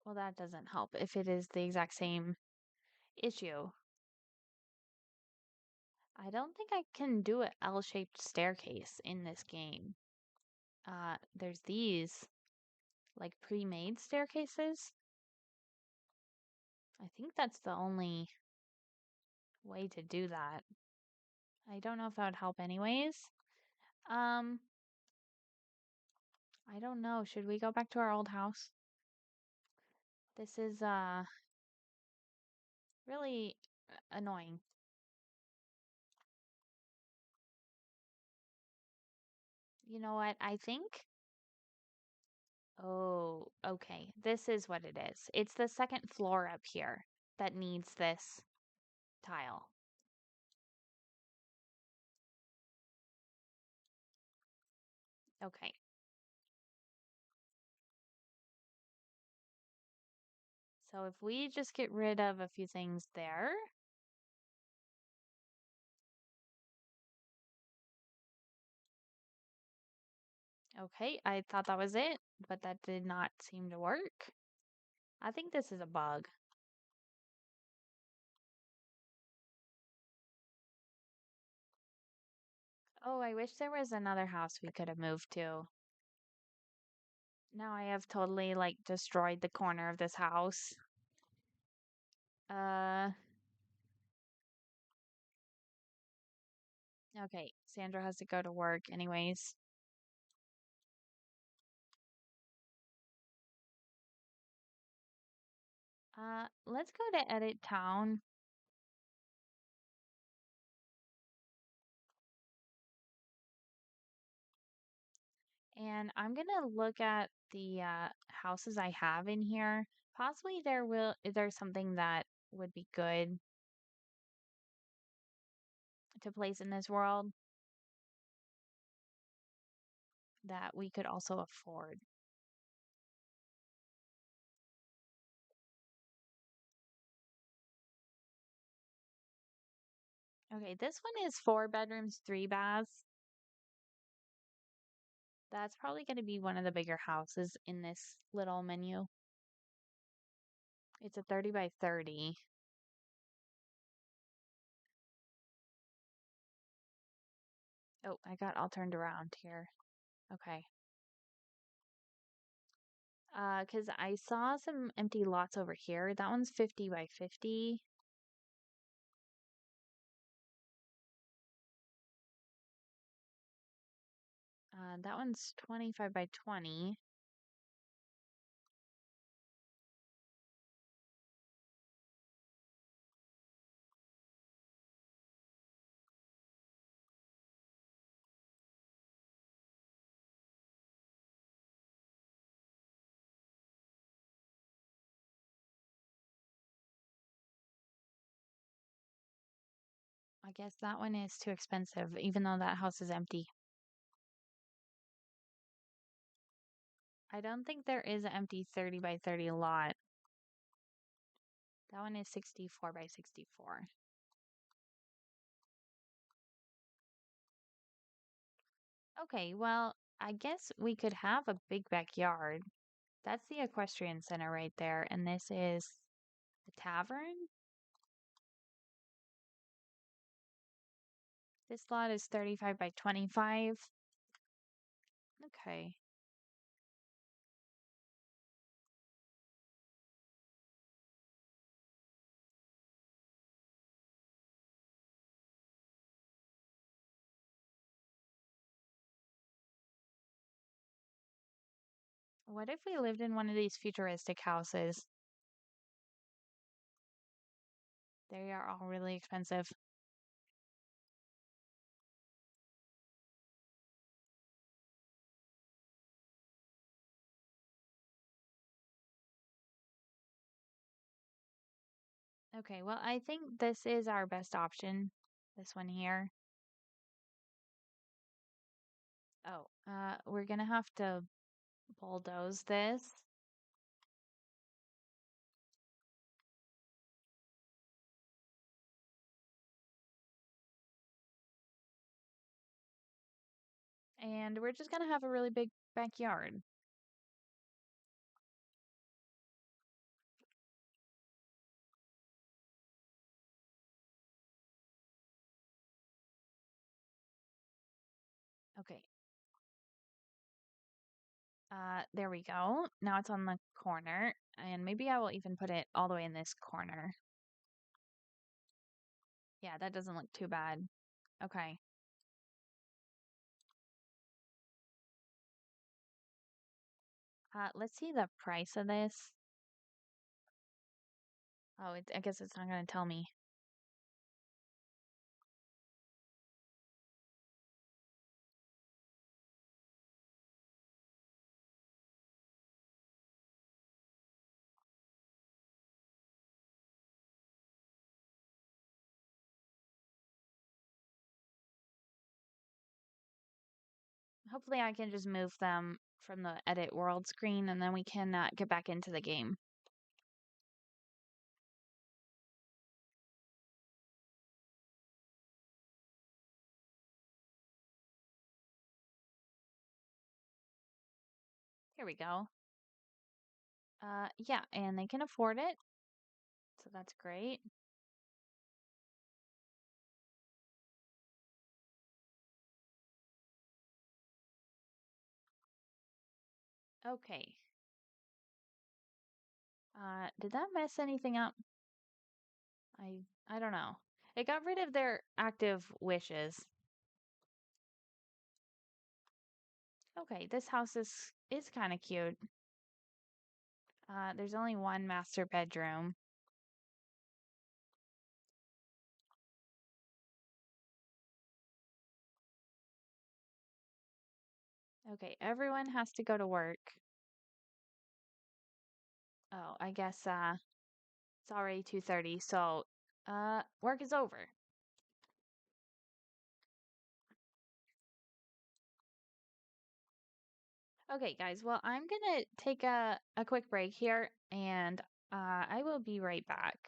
Well, that doesn't help if it is the exact same issue. I don't think I can do an L-shaped staircase in this game. There's these, like, pre-made staircases. I think that's the only way to do that. I don't know if that would help anyways. Um, I don't know. Should we go back to our old house? This is, really annoying. You know what? I think. Oh, okay. This is what it is. It's the second floor up here that needs this tile. Okay. So if we just get rid of a few things there. Okay, I thought that was it, but that did not seem to work. I think this is a bug. Oh, I wish there was another house we could have moved to. Now I have totally like destroyed the corner of this house. Uh, okay, Sandra has to go to work anyways. Let's go to edit town. And I'm gonna look at the houses I have in here. Possibly there's something that would be good to place in this world that we could also afford. Okay, this one is 4 bedrooms, 3 baths. That's probably going to be one of the bigger houses in this little menu. It's a 30 by 30. Oh, I got all turned around here. Okay. Because I saw some empty lots over here. That one's 50 by 50. That one's 25 by 20. I guess that one is too expensive, even though that house is empty. I don't think there is an empty 30 by 30 lot. That one is 64 by 64. Okay, well, I guess we could have a big backyard. That's the equestrian center right there, and this is the tavern. This lot is 35 by 25. Okay. What if we lived in one of these futuristic houses? They are all really expensive. Okay, well, I think this is our best option. This one here. Oh, we're gonna have to bulldoze this. And we're just gonna have a really big backyard. Okay. There we go. Now it's on the corner, and maybe I will even put it all the way in this corner. Yeah, that doesn't look too bad. Okay. Let's see the price of this. Oh, I guess it's not gonna tell me. Hopefully I can just move them from the edit world screen and then we can get back into the game. Here we go. Yeah, and they can afford it. So that's great. Okay. Did that mess anything up? I don't know. It got rid of their active wishes. Okay, this house is kind of cute. There's only one master bedroom. Okay, everyone has to go to work. Oh, I guess it's already 2:30, so work is over. Okay, guys. Well, I'm gonna take a quick break here and I will be right back.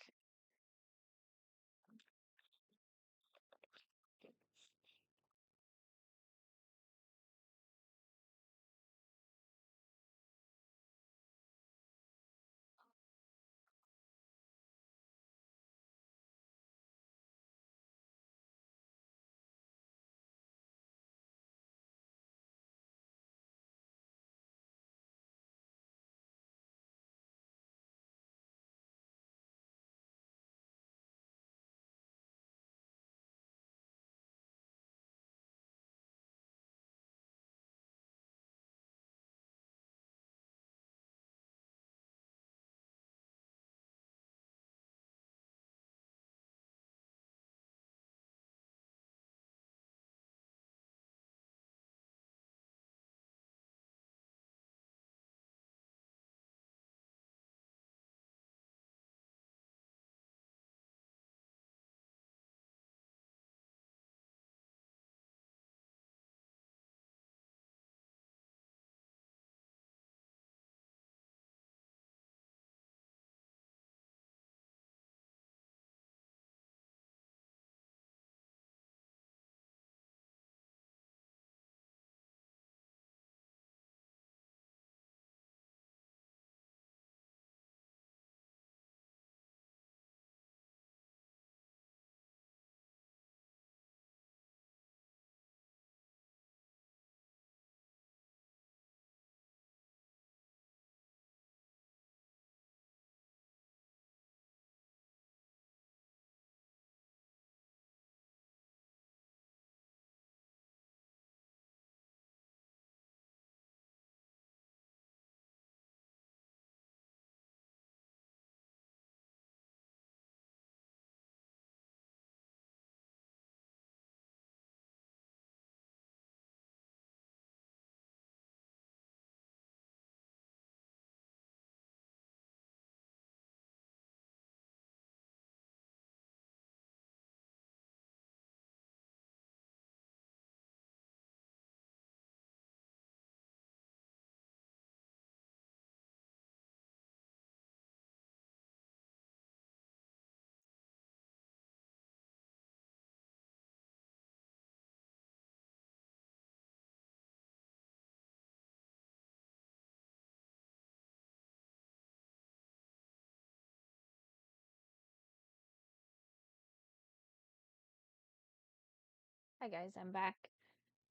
Hi guys, I'm back.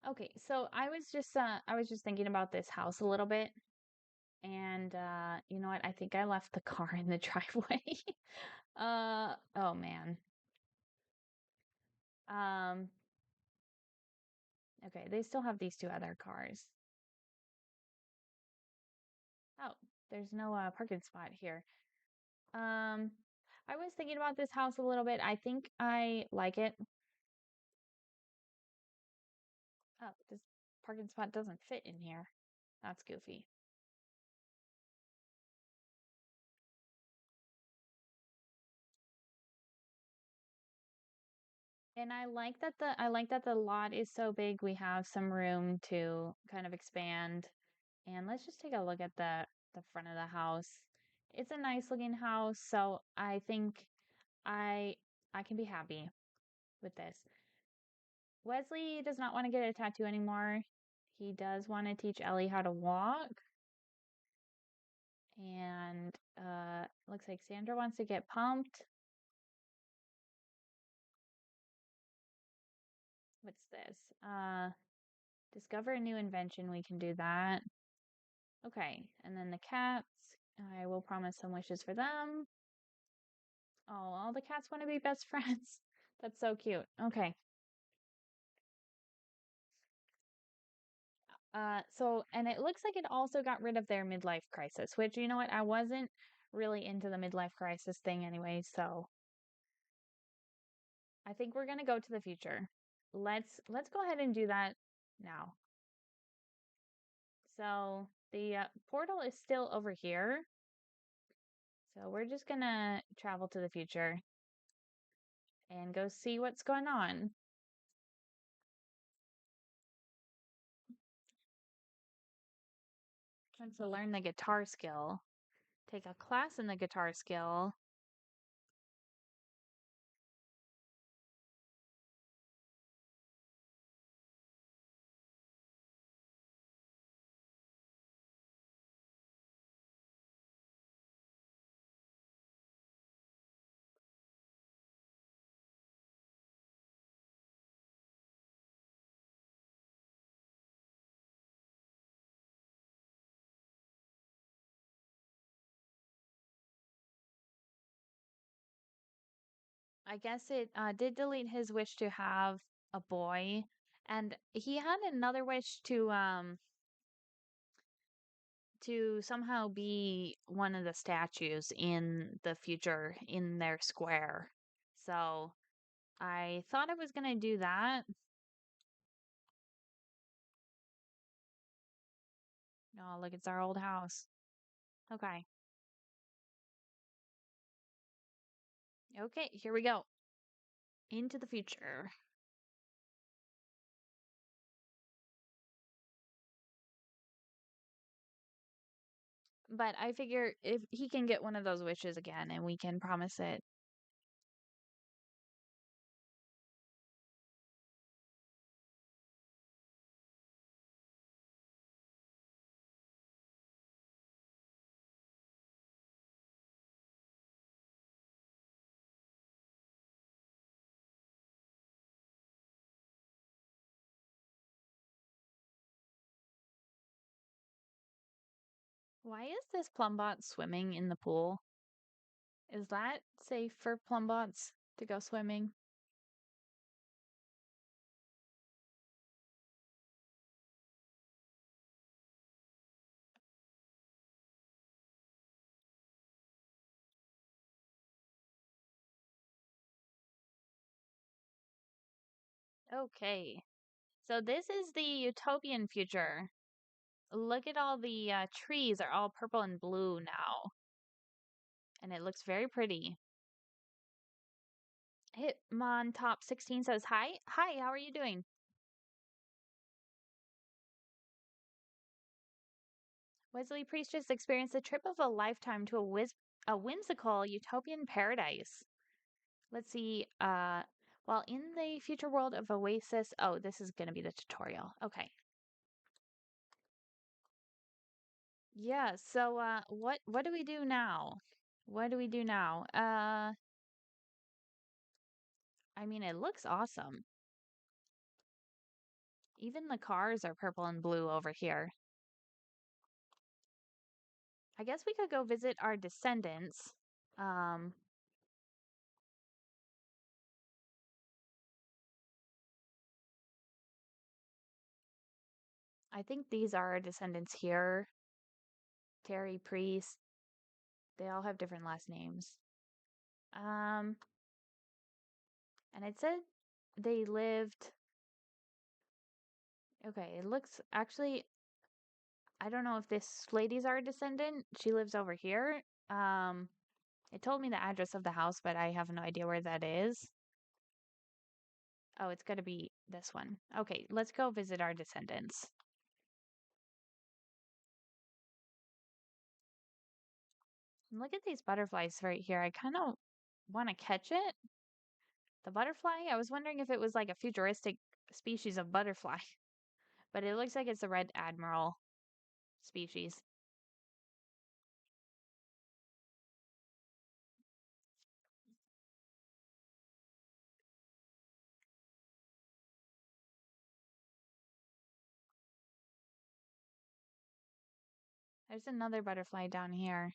Okay, so I was just thinking about this house a little bit and you know what? I think I left the car in the driveway. Oh man. Um okay, they still have these two other cars. Oh, there's no parking spot here. Um I was thinking about this house a little bit. I think I like it. Oh, this parking spot doesn't fit in here. That's goofy. And I like that the lot is so big. We have some room to kind of expand. And let's just take a look at the front of the house. It's a nice looking house, so I think I I can be happy with this. Wesley does not want to get a tattoo anymore. He does want to teach Ellie how to walk. And looks like Sandra wants to get pumped. What's this? Discover a new invention. We can do that. Okay, and then the cats. I will promise some wishes for them. Oh, all the cats want to be best friends. That's so cute. Okay. And it looks like it also got rid of their midlife crisis, which you know what? I wasn't really into the midlife crisis thing anyway, so I think we're gonna go to the future. Let's go ahead and do that now. So the portal is still over here. So we're just gonna travel to the future and go see what's going on. Trying to learn the guitar skill. Take a class in the guitar skill. I guess it did delete his wish to have a boy, and he had another wish to somehow be one of the statues in the future in their square. So I thought I was gonna do that. Oh, look, it's our old house. Okay. Okay, here we go. Into the future. But I figure if he can get one of those wishes again and we can promise it. Why is this Plumbot swimming in the pool? Is that safe for Plumbots to go swimming? Okay. So this is the utopian future. Look at all the trees are all purple and blue now, and it looks very pretty. Hitmon Top 16 says hi. Hi, how are you doing? Wesley Priest just experienced the trip of a lifetime to a whimsical utopian paradise. Let's see. While in the future world of Oasis, oh, this is going to be the tutorial. Okay. Yeah, so what do we do now? What do we do now? I mean it looks awesome. Even the cars are purple and blue over here. I guess we could go visit our descendants. Um, I think these are our descendants here. Terry Priest. They all have different last names. Um, and it said they lived. Okay, it looks actually. I don't know if this lady's our descendant. She lives over here. Um, it told me the address of the house, but I have no idea where that is. Oh, it's gonna be this one. Okay, let's go visit our descendants. Look at these butterflies right here. I kind of want to catch it. The butterfly, I was wondering if it was like a futuristic species of butterfly, but it looks like it's a red admiral species. There's another butterfly down here.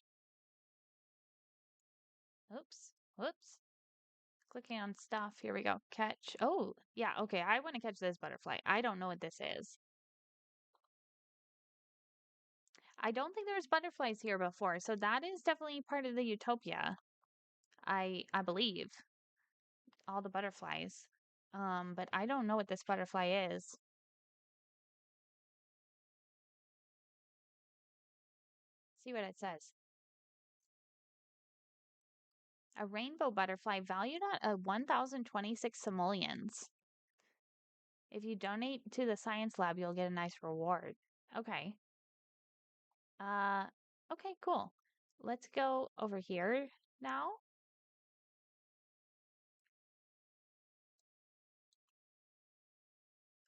Oops. Whoops. Clicking on stuff. Here we go. Catch. Oh, yeah. Okay. I want to catch this butterfly. I don't know what this is. I don't think there was butterflies here before, so that is definitely part of the Utopia. I believe all the butterflies. But I don't know what this butterfly is. See what it says. A rainbow butterfly valued at 1,026 simoleons. If you donate to the science lab, you'll get a nice reward. Okay. Uh, okay, cool. Let's go over here now.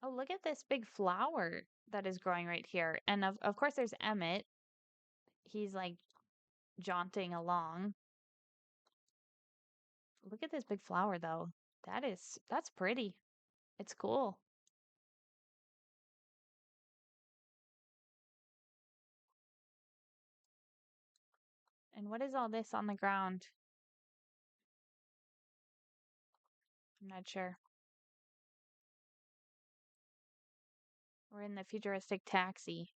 Oh, look at this big flower that is growing right here. And of course, there's Emmett. He's like jaunting along. Look at this big flower, though. That's pretty. It's cool. And what is all this on the ground? I'm not sure. We're in the futuristic taxi.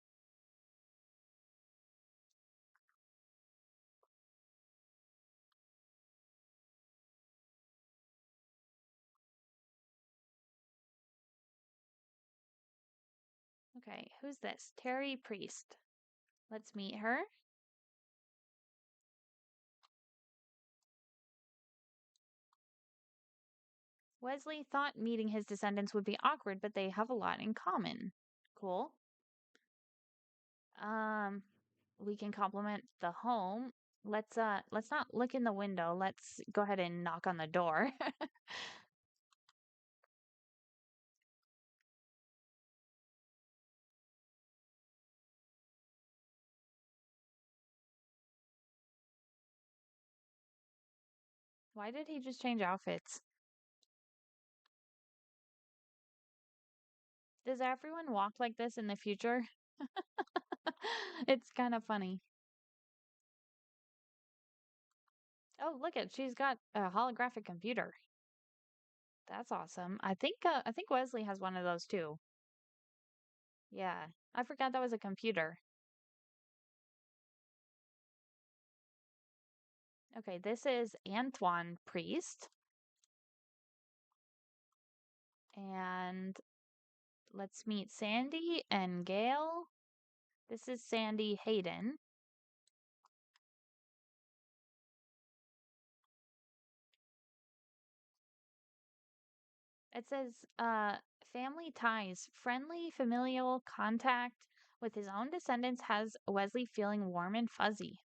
Okay, who's this? Terry Priest. Let's meet her. Wesley thought meeting his descendants would be awkward, but they have a lot in common. Cool. Um, we can compliment the home. Let's not look in the window. Let's go ahead and knock on the door. Why did he just change outfits? Does everyone walk like this in the future? It's kind of funny. Oh, look at she's got a holographic computer. That's awesome. I think Wesley has one of those too. Yeah. I forgot that was a computer. Okay, this is Antoine Priest. And let's meet Sandy and Gail. This is Sandy Hayden. It says, family ties, friendly, familial contact with his own descendants has Wesley feeling warm and fuzzy.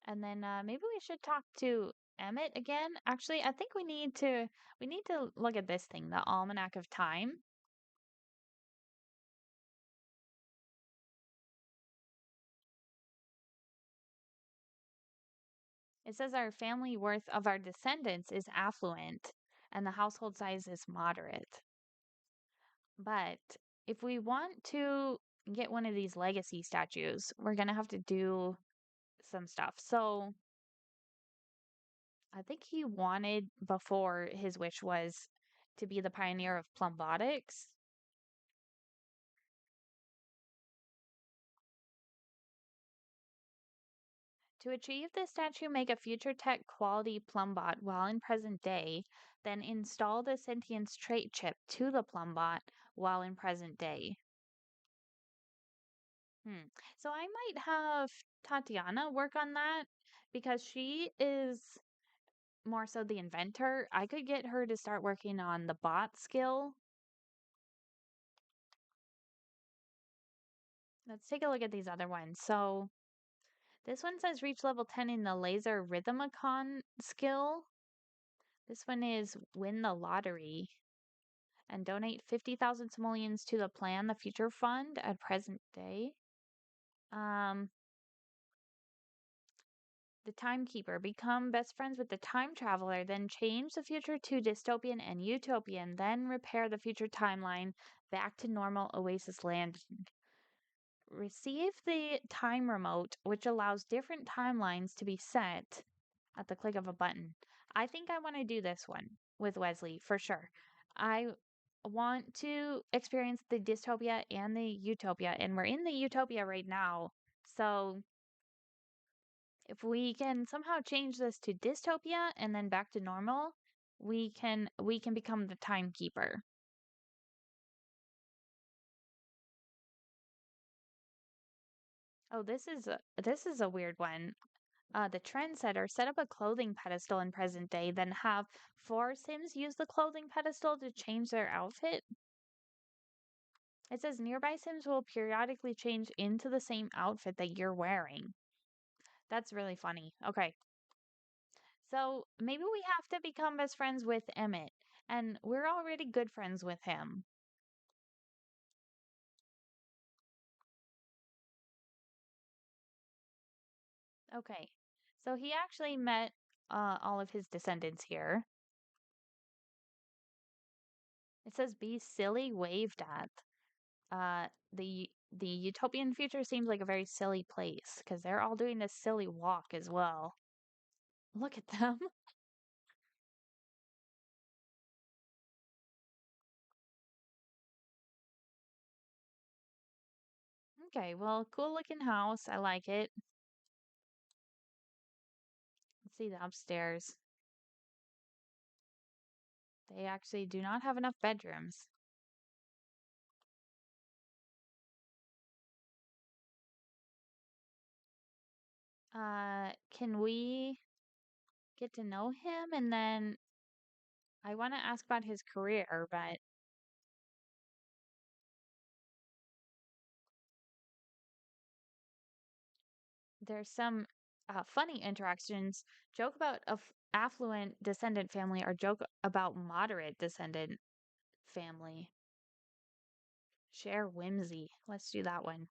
And then maybe we should talk to Emmett again. Actually, I think we need to look at this thing, the Almanac of Time. It says our family worth of our descendants is affluent and the household size is moderate. But if we want to get one of these legacy statues, we're going to have to do some stuff. So I think he wanted before his wish was to be the pioneer of plumbotics. To achieve this statue, make a future tech quality plumbot while in present day, then install the sentience trait chip to the plumbot while in present day. Hmm. So I might have Tatiana work on that because she is more so the inventor. I could get her to start working on the bot skill. Let's take a look at these other ones. So this one says reach level 10 in the laser rhythmicon skill. This one is win the lottery and donate 50,000 simoleons to the plan, the future fund at present day. Um, the timekeeper, become best friends with the time traveler, then change the future to dystopian and utopian, then repair the future timeline back to normal Oasis land. Receive the time remote, which allows different timelines to be set at the click of a button. I think I want to do this one with Wesley for sure. I want to experience the dystopia and the utopia, and we're in the utopia right now. So if we can somehow change this to dystopia and then back to normal, we can become the timekeeper. Oh, this is a weird one. The trendsetter set up a clothing pedestal in present day, then have four Sims use the clothing pedestal to change their outfit. It says nearby Sims will periodically change into the same outfit that you're wearing. That's really funny. Okay. So maybe we have to become best friends with Emmett, and we're already good friends with him. Okay. So he actually met all of his descendants here. It says be silly waved at. The utopian future seems like a very silly place because they're all doing this silly walk as well. Look at them. Okay, well, cool looking house. I like it. Let's see the upstairs. They actually do not have enough bedrooms. Can we get to know him? And then I want to ask about his career, but there's some funny interactions. Joke about affluent descendant family or joke about moderate descendant family. Share whimsy. Let's do that one.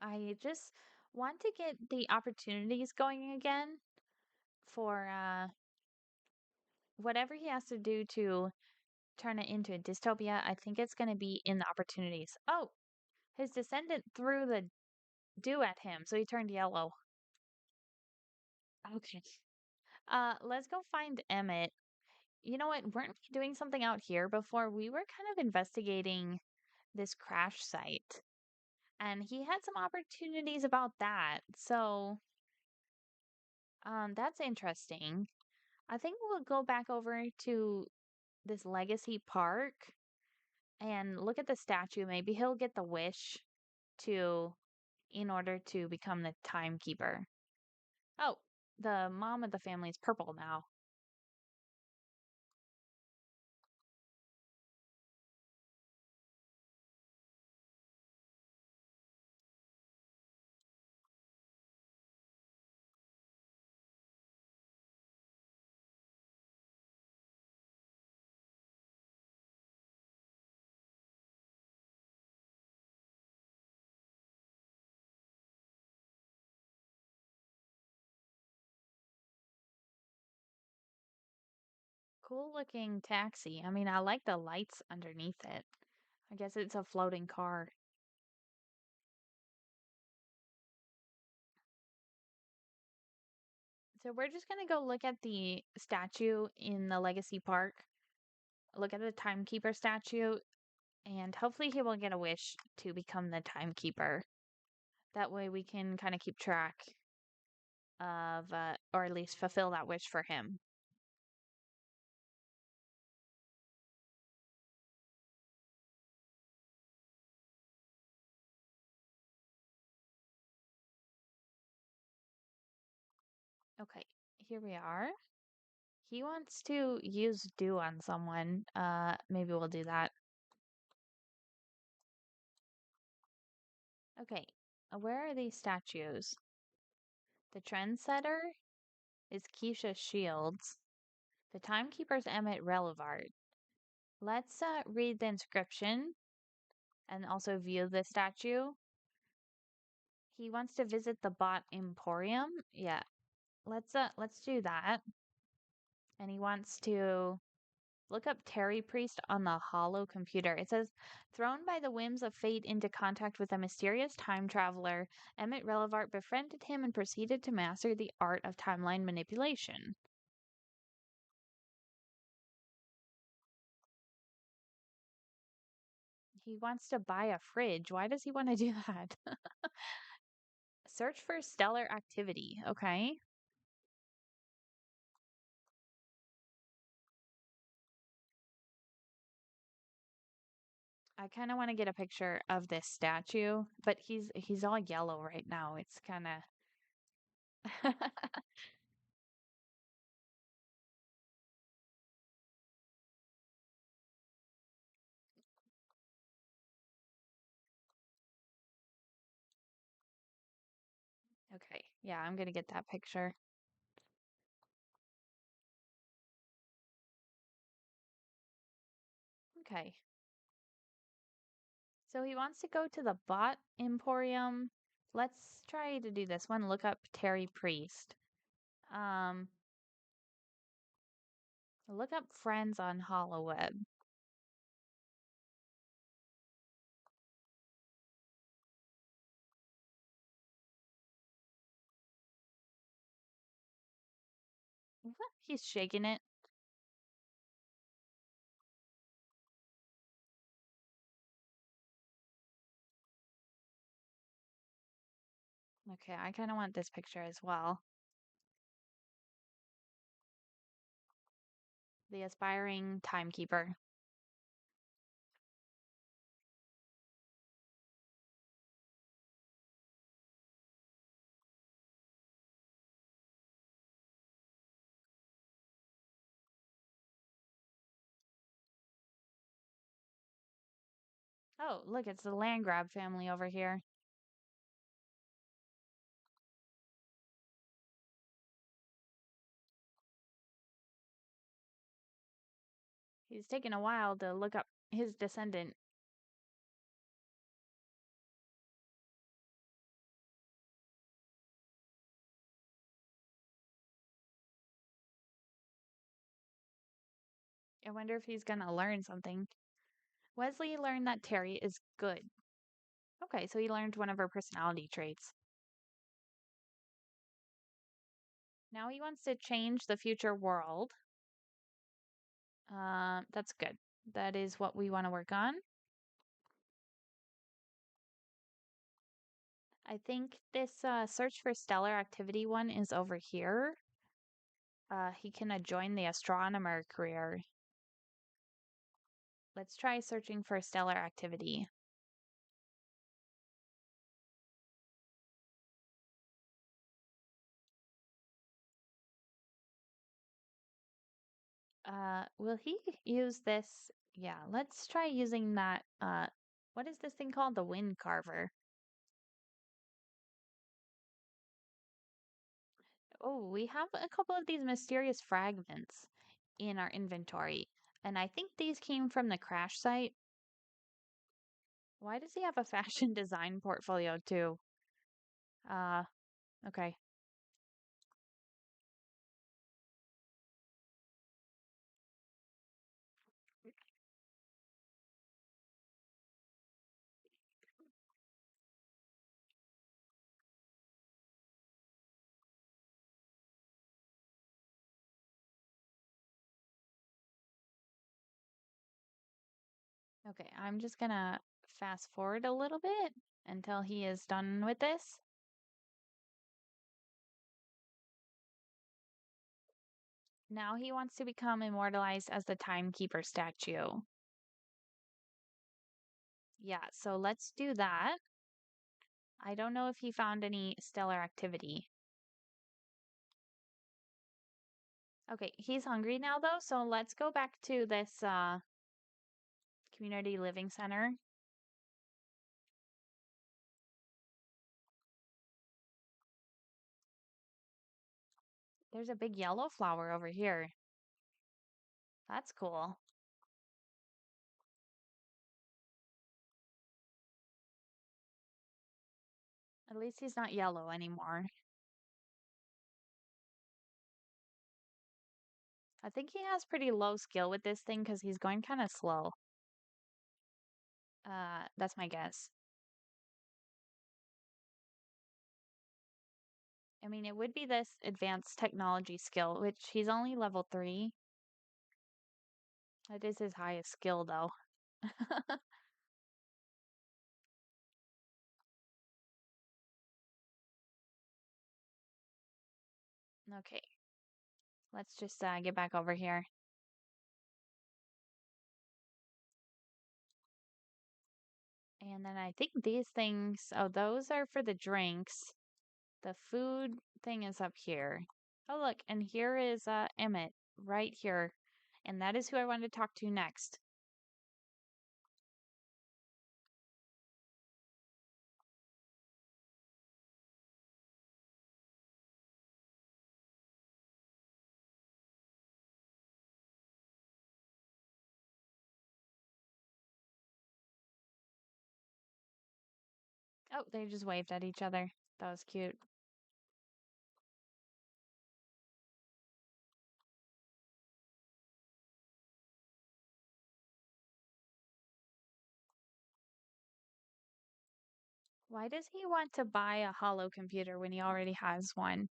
I just want to get the opportunities going again for whatever he has to do to turn it into a dystopia. I think it's going to be in the opportunities. Oh, his descendant threw the dew at him, so he turned yellow. Okay. Let's go find Emmett. You know what? Weren't we doing something out here before? We were kind of investigating this crash site, and he had some opportunities about that. So, that's interesting. I think we'll go back over to this Legacy Park and look at the statue. Maybe he'll get the wish to in order to become the timekeeper. Oh, the mom of the family is purple now. Cool looking taxi. I mean, I like the lights underneath it. I guess it's a floating car. So we're just gonna go look at the statue in the Legacy Park. Look at the timekeeper statue, and hopefully he will get a wish to become the timekeeper. That way we can kind of keep track of, or at least fulfill that wish for him. Okay, here we are. He wants to use dew on someone. Maybe we'll do that. Okay, where are these statues? The trendsetter is Keisha Shields. The timekeeper's Emmett Relevart. Let's read the inscription and also view the statue. He wants to visit the bot emporium. Yeah, let's do that. And he wants to look up Terry Priest on the Hollow computer. It says, thrown by the whims of fate into contact with a mysterious time traveler, Emmett Relevart befriended him and proceeded to master the art of timeline manipulation. He wants to buy a fridge. Why does he want to do that? Search for stellar activity. Okay. I kind of want to get a picture of this statue, but he's all yellow right now. It's kind of Okay. Yeah, I'm going to get that picture. Okay. So he wants to go to the bot emporium. Let's try to do this one. Look up Terry Priest. Um, look up friends on HoloWeb. He's shaking it. Okay, I kind of want this picture as well. The aspiring timekeeper. Oh, look, it's the land grab family over here. He's taking a while to look up his descendant. I wonder if he's gonna learn something. Wesley learned that Terry is good. Okay, so he learned one of her personality traits. Now he wants to change the future world. That's good. That is what we want to work on. I think this search for stellar activity one is over here. He can join the astronomer career. Let's try searching for stellar activity. Will he use this? Yeah, let's try using that. What is this thing called? The wind carver. Oh, we have a couple of these mysterious fragments in our inventory, and I think these came from the crash site. Why does he have a fashion design portfolio too? Uh, okay. Okay, I'm just gonna fast forward a little bit until he is done with this. Now he wants to become immortalized as the timekeeper statue. Yeah, so let's do that. I don't know if he found any stellar activity. Okay, he's hungry now though, so let's go back to this community living center. There's a big yellow flower over here. That's cool. At least he's not yellow anymore. I think he has pretty low skill with this thing because he's going kind of slow. That's my guess. I mean, it would be this advanced technology skill, which he's only level 3. That is his highest skill, though. Okay, let's just get back over here. And then I think these things, oh, those are for the drinks. The food thing is up here. Oh, look, and here is Emmett right here. And that is who I wanted to talk to next. Oh, they just waved at each other. That was cute. Why does he want to buy a hollow computer when he already has one?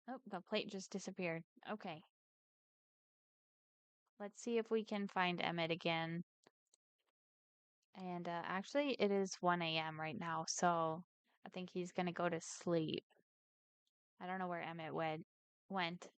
Oh, the plate just disappeared. Okay, let's see if we can find Emmett again. And actually, it is 1 a.m. right now, so I think he's gonna go to sleep. I don't know where Emmett went.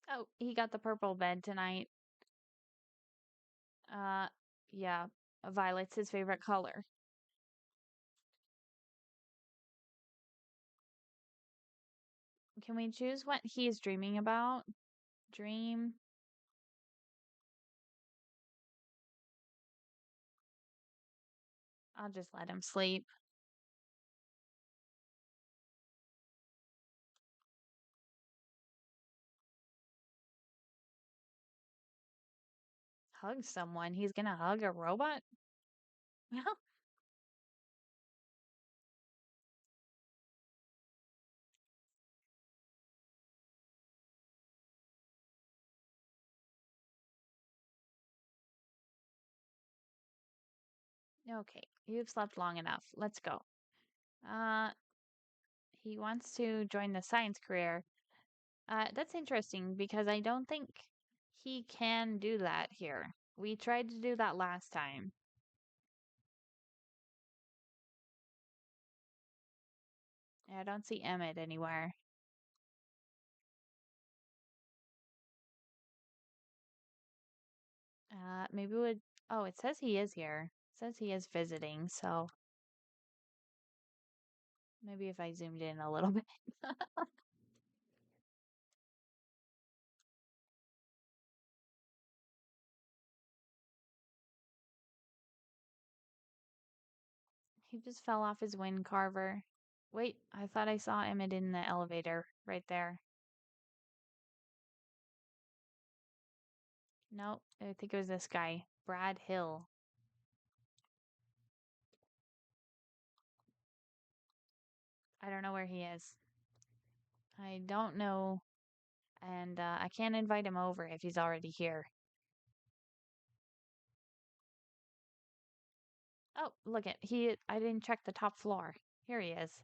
Oh, he got the purple bed tonight. Uh, yeah, violet's his favorite color. Can we choose what he's dreaming about? Dream. I'll just let him sleep. Hug someone. He's gonna hug a robot? Okay, you've slept long enough. Let's go. Uh, he wants to join the science career. That's interesting because I don't think he can do that here. We tried to do that last time. I don't see Emmett anywhere. Maybe we would. Oh, it says he is here. It says he is visiting, so maybe if I zoomed in a little bit. He just fell off his wind carver. Wait, I thought I saw Emmett in the elevator right there. Nope, I think it was this guy, Brad Hill. I don't know where he is. I don't know, and I can't invite him over if he's already here. Oh, look at he. I didn't check the top floor. Here he is.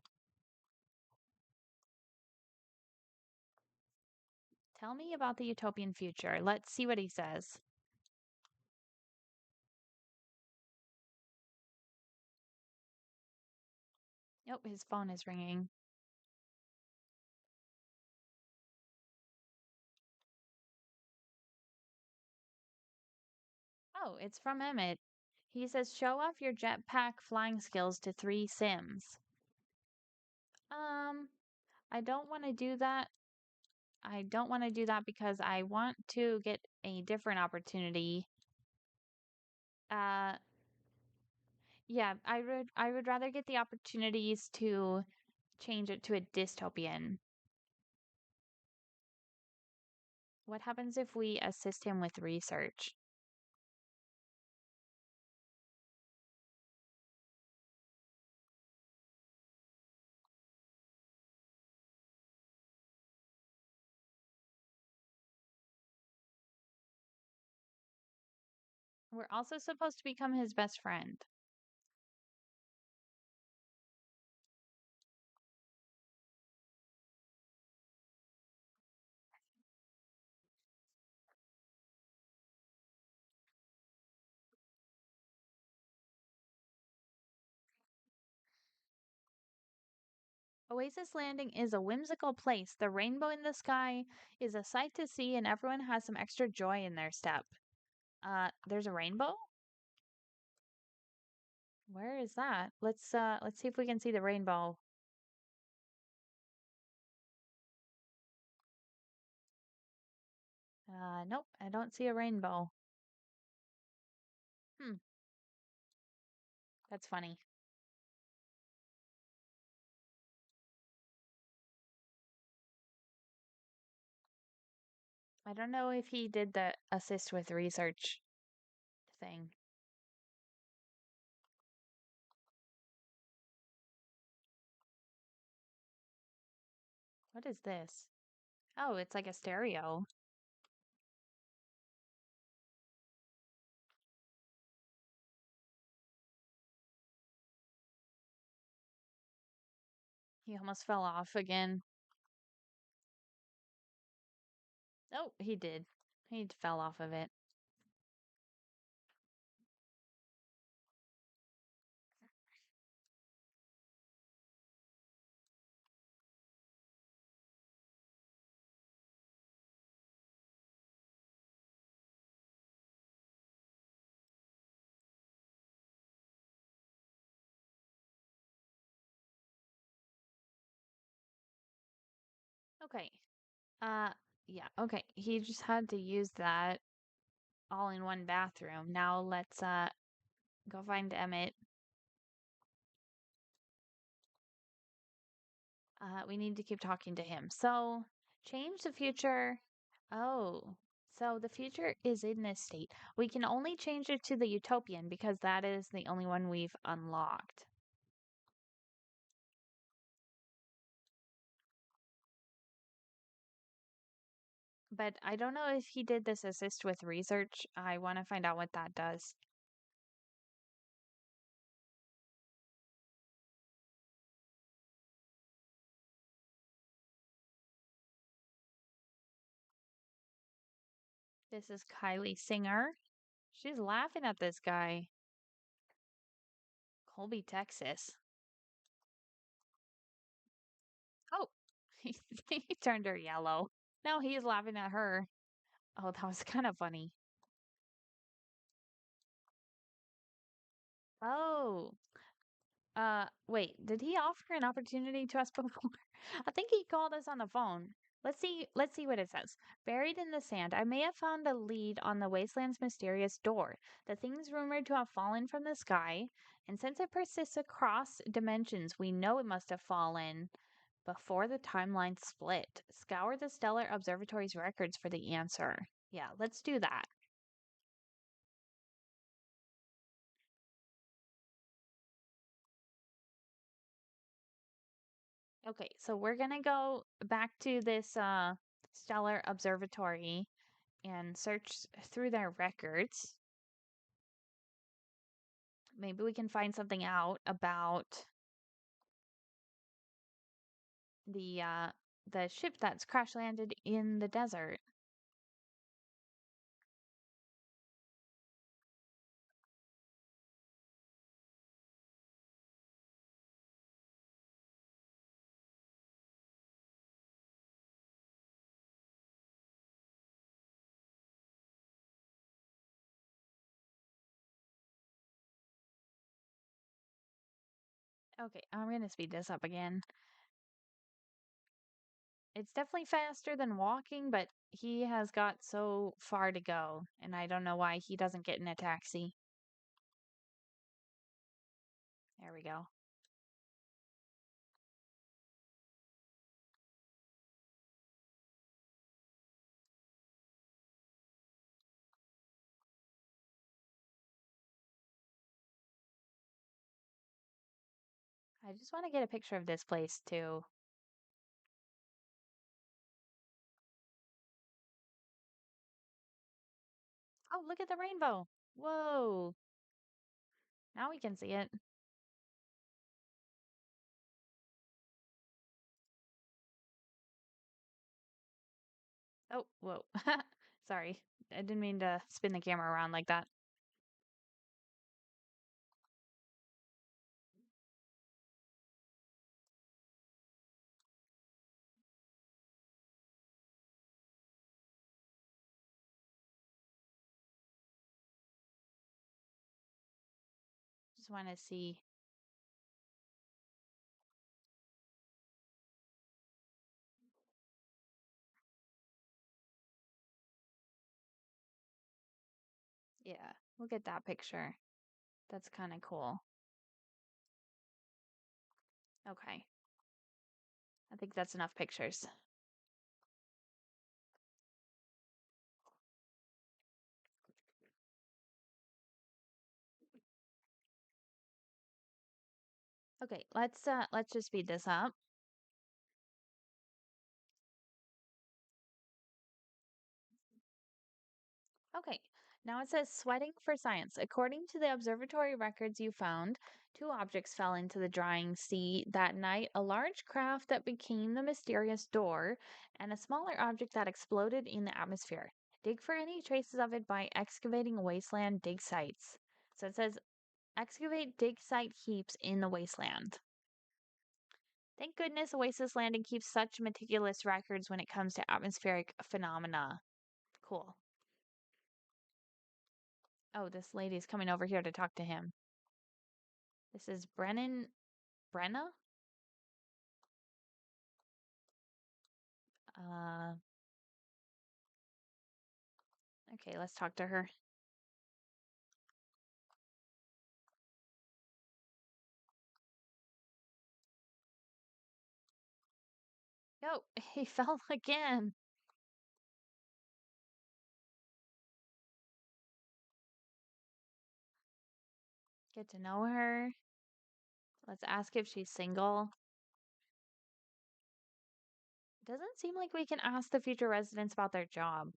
Tell me about the utopian future. Let's see what he says. Oh, his phone is ringing. Oh, it's from Emmett. He says, show off your jetpack flying skills to 3 Sims. Um, I don't want to do that. I don't want to do that because I want to get a different opportunity. Uh, yeah, I would rather get the opportunities to change it to a dystopian. What happens if we assist him with research? We're also supposed to become his best friend. Oasis Landing is a whimsical place. The rainbow in the sky is a sight to see, and everyone has some extra joy in their step. There's a rainbow? Where is that? Let's see if we can see the rainbow. Nope, I don't see a rainbow. Hmm, that's funny. I don't know if he did the assist with research thing. What is this? Oh, it's like a stereo. He almost fell off again. Oh, he did. He fell off of it. Okay. Uh, yeah, okay. He just had to use that all in one bathroom. Now let's go find Emmett. We need to keep talking to him. So, change the future. Oh. So the future is in this state. We can only change it to the Utopian because that is the only one we've unlocked. But I don't know if he did this assist with research. I want to find out what that does. This is Kylie Singer. She's laughing at this guy. Colby, Texas. Oh, he turned her yellow. Now he's laughing at her. Oh, that was kind of funny. Oh, wait, did he offer an opportunity to us before? I think he called us on the phone. Let's see what it says. Buried in the sand, I may have found a lead on the wasteland's mysterious door. The thing's rumored to have fallen from the sky, and since it persists across dimensions, we know it must have fallen before the timeline split. Scour the Stellar Observatory's records for the answer. Yeah, let's do that. Okay, so we're gonna go back to this stellar observatory and search through their records. Maybe we can find something out about the ship that's crash landed in the desert. Okay, I'm gonna speed this up again. It's definitely faster than walking, but he has got so far to go, and I don't know why he doesn't get in a taxi. There we go. I just want to get a picture of this place too. Oh, look at the rainbow. Whoa. Now we can see it. Oh, whoa. Sorry. I didn't mean to spin the camera around like that. Just want to see. Yeah, we'll get that picture. That's kind of cool. Okay. I think that's enough pictures. Okay, let's just speed this up. Okay. Now it says sweating for science. According to the observatory records you found, two objects fell into the drying sea that night, a large craft that became the mysterious door and a smaller object that exploded in the atmosphere. Dig for any traces of it by excavating wasteland dig sites. So it says excavate dig site heaps in the wasteland. Thank goodness Oasis Landing keeps such meticulous records when it comes to atmospheric phenomena. Cool. Oh, this lady's coming over here to talk to him. This is Brenna? Uh, okay, let's talk to her. Oh, he fell again. Get to know her. Let's ask if she's single. Doesn't seem like we can ask the future residents about their job.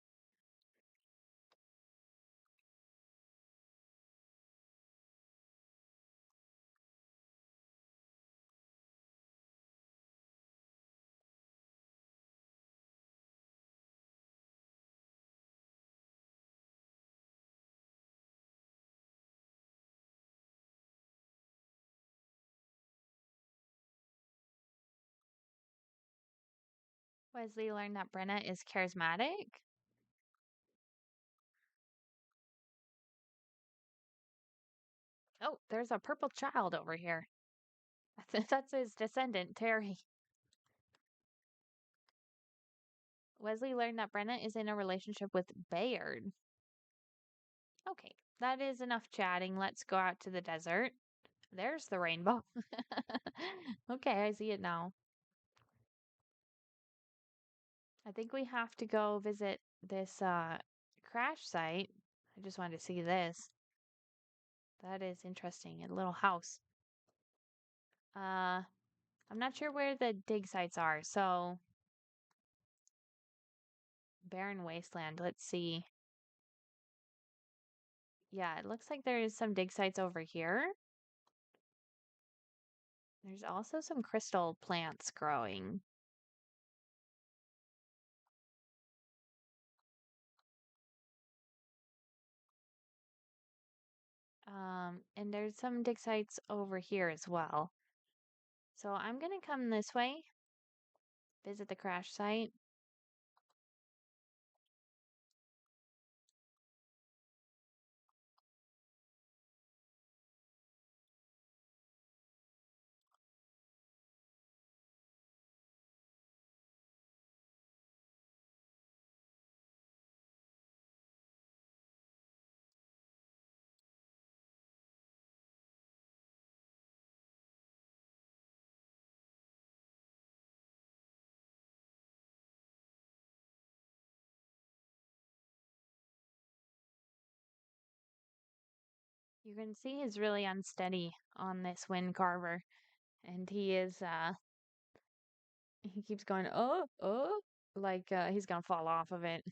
Wesley learned that Brenna is charismatic. Oh, there's a purple child over here. That's his descendant, Terry. Wesley learned that Brenna is in a relationship with Bayard. Okay, that is enough chatting. Let's go out to the desert. There's the rainbow. Okay, I see it now. I think we have to go visit this crash site. I just wanted to see this. That is interesting. A little house. I'm not sure where the dig sites are, so barren wasteland. Let's see. Yeah, it looks like there's some dig sites over here. There's also some crystal plants growing. And there's some dig sites over here as well. So I'm gonna come this way, visit the crash site. You can see he's really unsteady on this wind carver, and he keeps going, oh, like he's gonna fall off of it.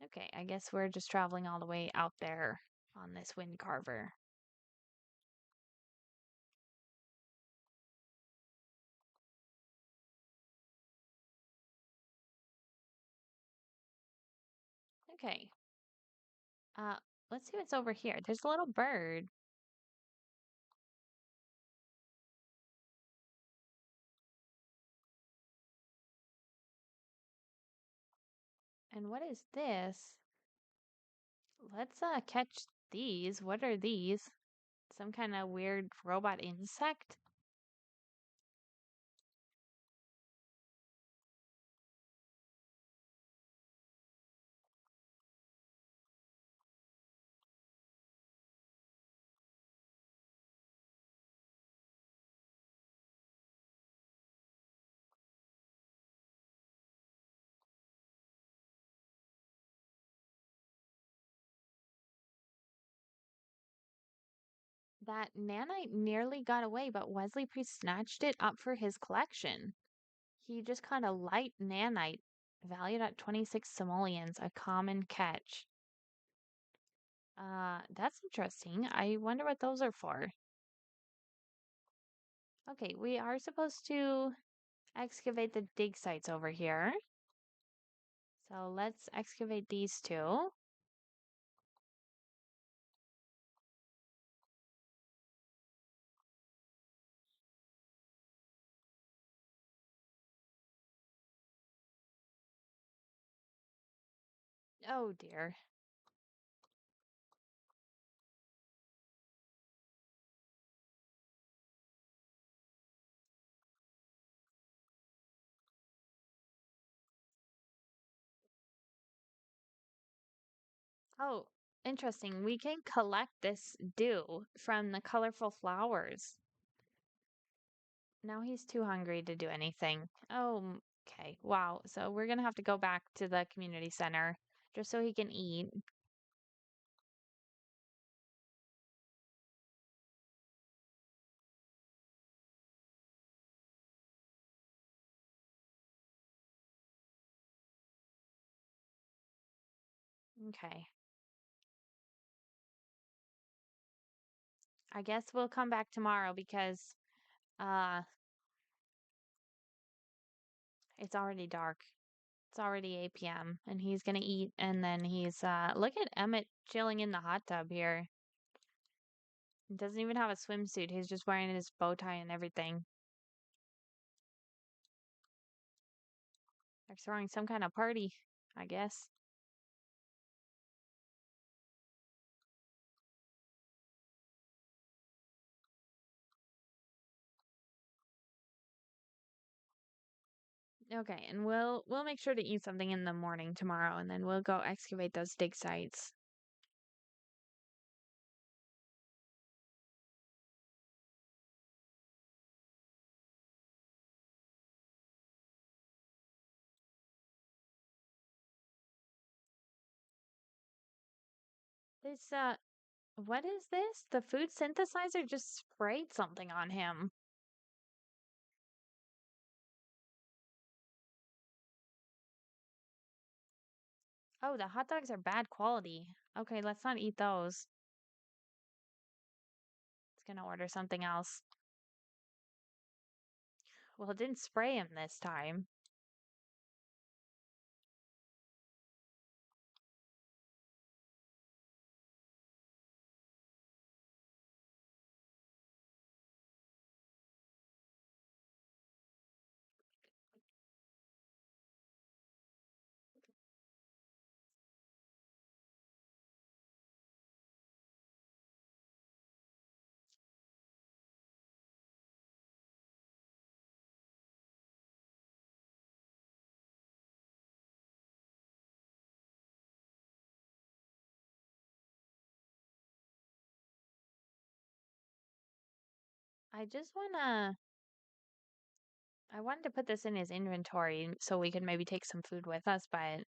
Okay, I guess we're just traveling all the way out there on this wind carver. Okay. Uh, let's see what's over here. There's a little bird. And what is this? Let's catch these. What are these? Some kind of weird robot insect? That nanite nearly got away, but Wesley Priest snatched it up for his collection. He just caught a light nanite valued at 26 simoleons, a common catch. That's interesting. I wonder what those are for. Okay, we are supposed to excavate the dig sites over here. So let's excavate these two. Oh dear. Oh, interesting. We can collect this dew from the colorful flowers. Now he's too hungry to do anything. Oh, okay. Wow. So we're gonna have to go back to the community center just so he can eat. Okay. I guess we'll come back tomorrow because uh it's already dark. It's already 8 p.m. and he's gonna eat and then he's look at Emmett chilling in the hot tub here. He doesn't even have a swimsuit. He's just wearing his bow tie and everything. They're throwing some kind of party, I guess. Okay, and we'll make sure to eat something in the morning tomorrow and then we'll go excavate those dig sites. This what is this? The food synthesizer just sprayed something on him. Oh, the hot dogs are bad quality. Okay, let's not eat those. It's gonna order something else. Well, it didn't spray him this time. I just I wanted to put this in his inventory so we could maybe take some food with us, but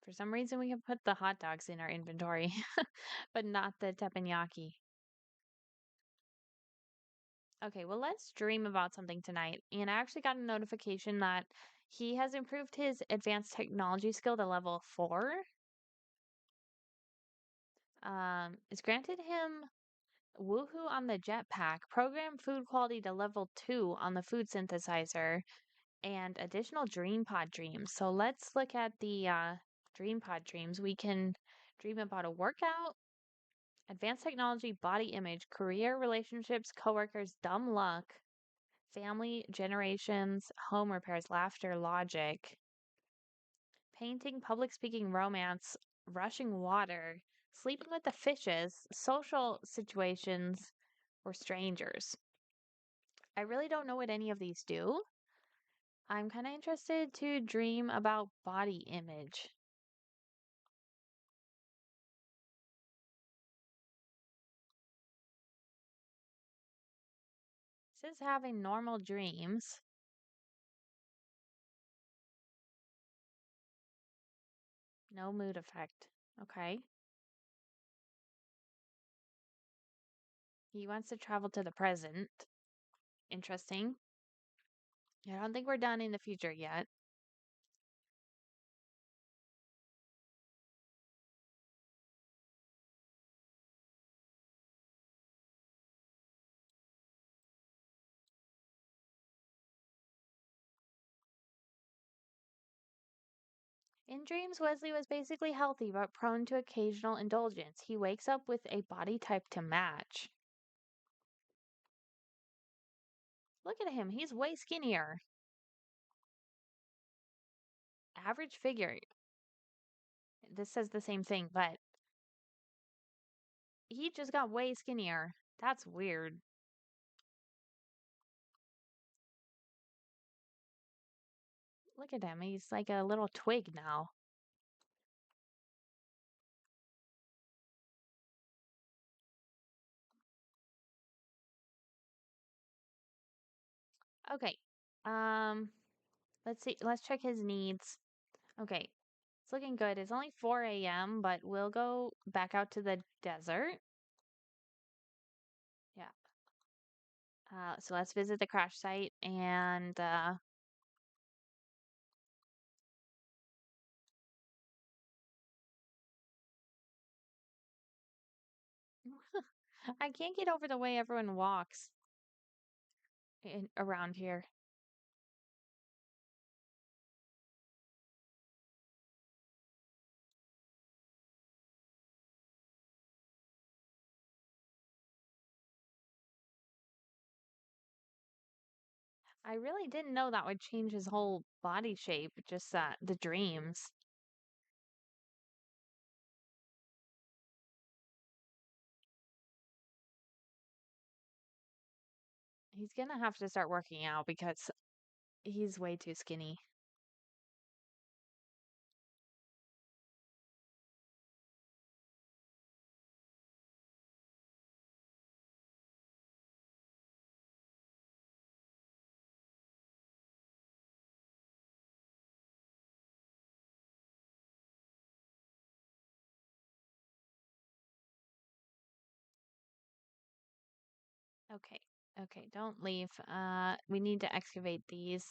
for some reason we can put the hot dogs in our inventory, but not the teppanyaki. Okay, well, let's dream about something tonight. And I actually got a notification that he has improved his advanced technology skill to level 4. It's granted him woohoo on the jetpack, program food quality to level 2 on the food synthesizer, and additional dream pod dreams. So let's look at the dream pod dreams. We can dream about a workout, advanced technology, body image, career, relationships, coworkers, dumb luck, family, generations, home repairs, laughter, logic, painting, public speaking, romance, rushing water, sleeping with the fishes, social situations, or strangers. I really don't know what any of these do. I'm kind of interested to dream about body image. This is having normal dreams. No mood effect. Okay. He wants to travel to the present. Interesting. I don't think we're done in the future yet. In dreams, Wesley was basically healthy but prone to occasional indulgence. He wakes up with a body type to match. Look at him, he's way skinnier. Average figure. This says the same thing, but he just got way skinnier. That's weird. Look at him, he's like a little twig now. Okay. Um, let's see. Let's check his needs. Okay. It's looking good. It's only 4 a.m., but we'll go back out to the desert. Yeah. So let's visit the crash site and I can't get over the way everyone walks around here. I really didn't know that would change his whole body shape, just the dreams. He's gonna have to start working out because he's way too skinny. Okay. Okay, don't leave. We need to excavate these.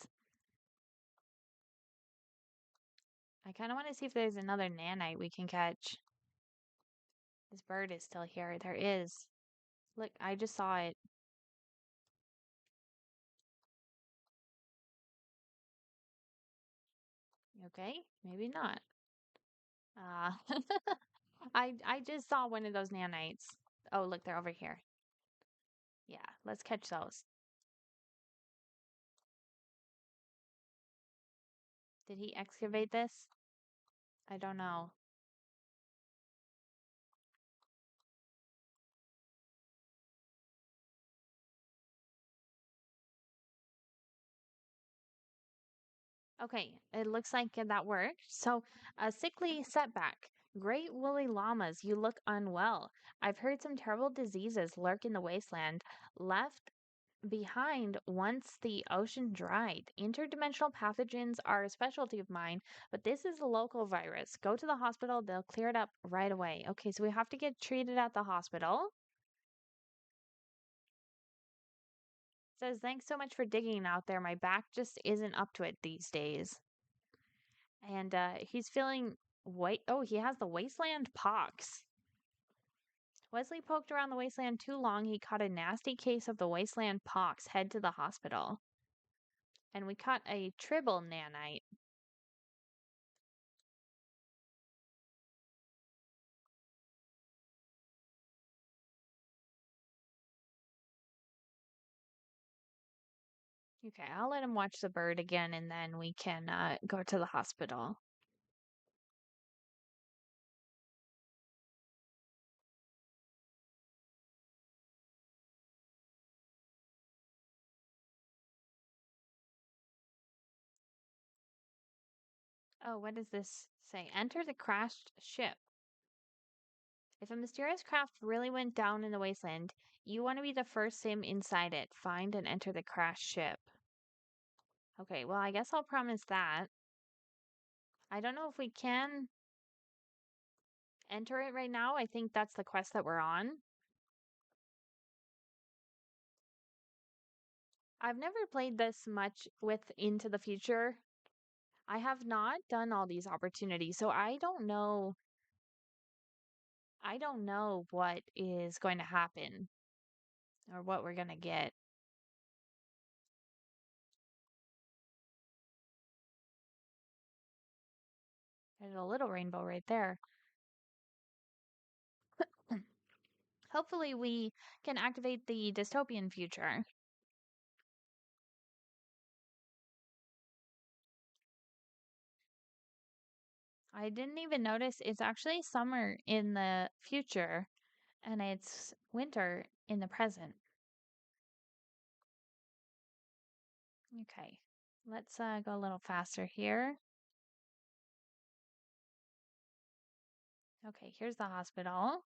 I kind of want to see if there's another nanite we can catch. This bird is still here. There is. Look, I just saw it. Okay, maybe not. Uh, I just saw one of those nanites. Oh, look, they're over here. Yeah, let's catch those. Did he excavate this? I don't know. Okay, it looks like that worked. So, a sickly setback. Great woolly llamas, you look unwell. I've heard some terrible diseases lurk in the wasteland, left behind once the ocean dried. Interdimensional pathogens are a specialty of mine, but this is a local virus. Go to the hospital, they'll clear it up right away. Okay, so we have to get treated at the hospital. Says, thanks so much for digging out there. My back just isn't up to it these days. And he's feeling white. Oh, he has the wasteland pox. Wesley poked around the wasteland too long. He caught a nasty case of the wasteland pox. Head to the hospital. And we caught a tribble nanite. Okay, I'll let him watch the bird again and then we can go to the hospital. Oh, what does this say? Enter the crashed ship. If a mysterious craft really went down in the wasteland, you want to be the first sim inside it. Find and enter the crashed ship. Okay, well, I guess I'll promise that. I don't know if we can enter it right now. I think that's the quest that we're on. I've never played this much with Into the Future. I have not done all these opportunities, so I don't know. I don't know what is going to happen or what we're going to get. There's a little rainbow right there. Hopefully, we can activate the dystopian future. I didn't even notice it's actually summer in the future and it's winter in the present. Okay, let's go a little faster here. Okay, here's the hospital.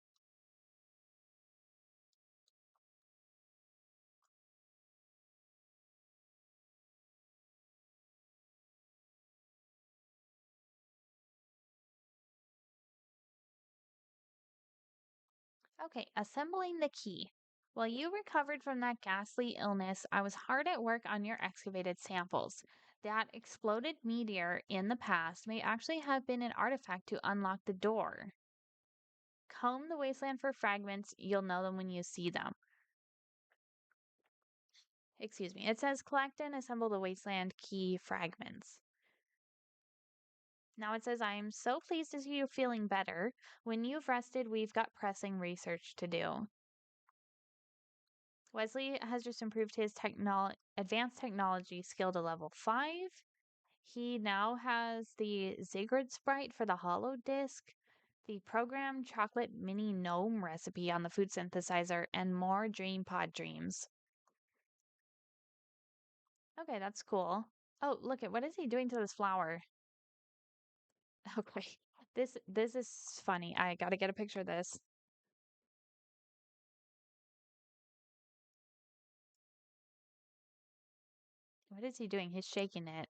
Okay, assembling the key. While you recovered from that ghastly illness, I was hard at work on your excavated samples. That exploded meteor in the past may actually have been an artifact to unlock the door. comb the wasteland for fragments. You'll know them when you see them. Excuse me. It says collect and assemble the wasteland key fragments. Now it says, I am so pleased to see you feeling better. When you've rested, we've got pressing research to do. Wesley has just improved his advanced technology skill to level 5. He now has the Ziggurat sprite for the hollow disk, the programmed chocolate mini gnome recipe on the food synthesizer, and more dream pod dreams. Okay, that's cool. Oh, look at what is he doing to this flower? Okay. This is funny. I gotta get a picture of this. What is he doing? He's shaking it.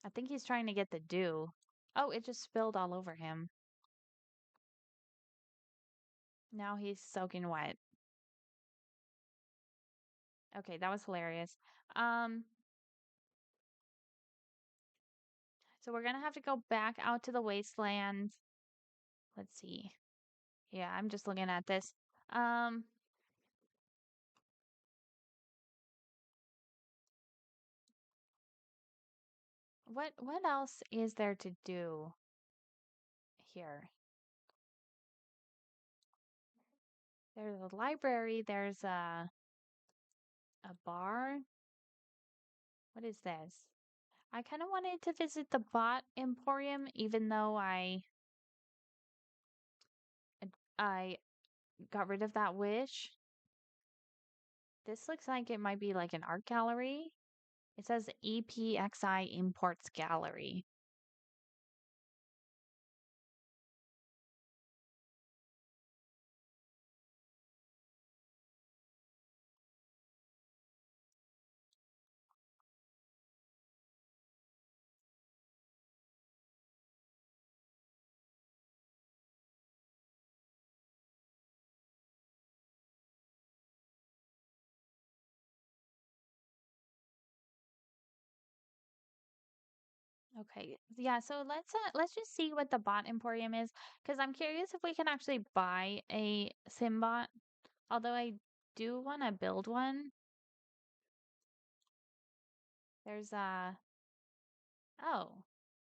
I think he's trying to get the dew. Oh, it just spilled all over him. Now he's soaking wet. Okay, that was hilarious. Um, so we're gonna have to go back out to the wasteland. Let's see. Yeah, I'm just looking at this. Um, what else is there to do here? There's a library, there's a bar. What is this? I kind of wanted to visit the bot emporium even though I got rid of that wish. This looks like it might be like an art gallery. It says EPXI Imports Gallery. Okay. Yeah, so let's just see what the bot emporium is because I'm curious if we can actually buy a sim bot. Although I do want to build one. There's oh,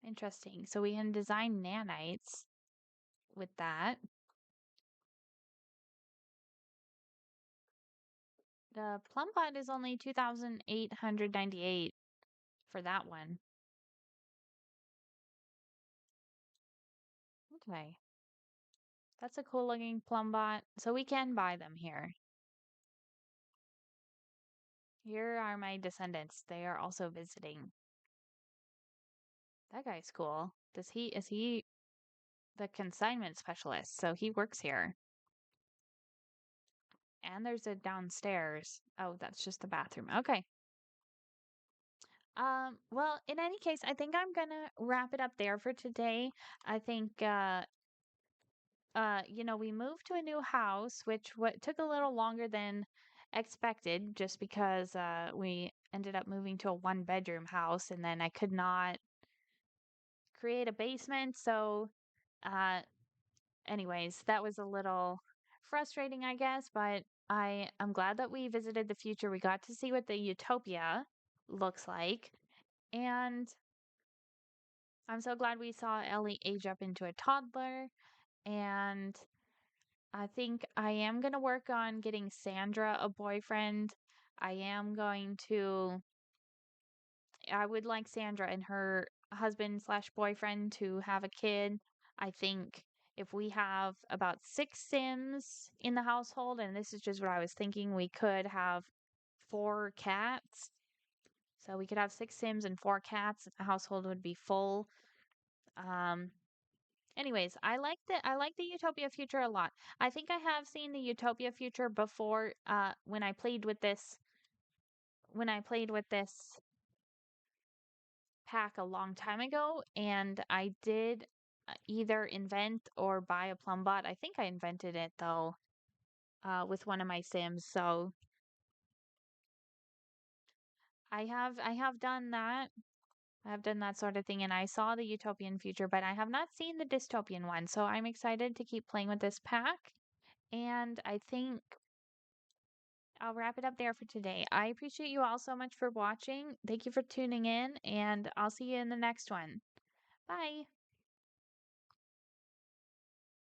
interesting. So we can design nanites with that. The plum bot is only 2,898 for that one. Okay. That's a cool looking plum bot. So we can buy them here. Here are my descendants. They are also visiting. That guy's cool. Is he the consignment specialist? So he works here. And there's a downstairs. Oh, that's just the bathroom. Okay. Well, in any case, I think I'm gonna wrap it up there for today. I think we moved to a new house, which took a little longer than expected just because we ended up moving to a one bedroom house and then I could not create a basement. So, uh, anyways, that was a little frustrating, I guess, but I'm glad that we visited the future. We got to see what the Utopia looks like. And I'm so glad we saw Ellie age up into a toddler. And I think I am going to work on getting Sandra a boyfriend. I am going to, I would like Sandra and her husband slash boyfriend to have a kid. I think if we have about 6 Sims in the household, and this is just what I was thinking, we could have 4 cats. So we could have 6 Sims and 4 cats. The household would be full. Um, Anyways, I like the Utopia future a lot. I think I have seen the Utopia future before when I played with this pack a long time ago and I did either invent or buy a plum bot. I think I invented it though with one of my Sims. So I have done that. I've done that sort of thing, and I saw the utopian future, but I have not seen the dystopian one. So I'm excited to keep playing with this pack. And I think I'll wrap it up there for today. I appreciate you all so much for watching. Thank you for tuning in, and I'll see you in the next one. Bye.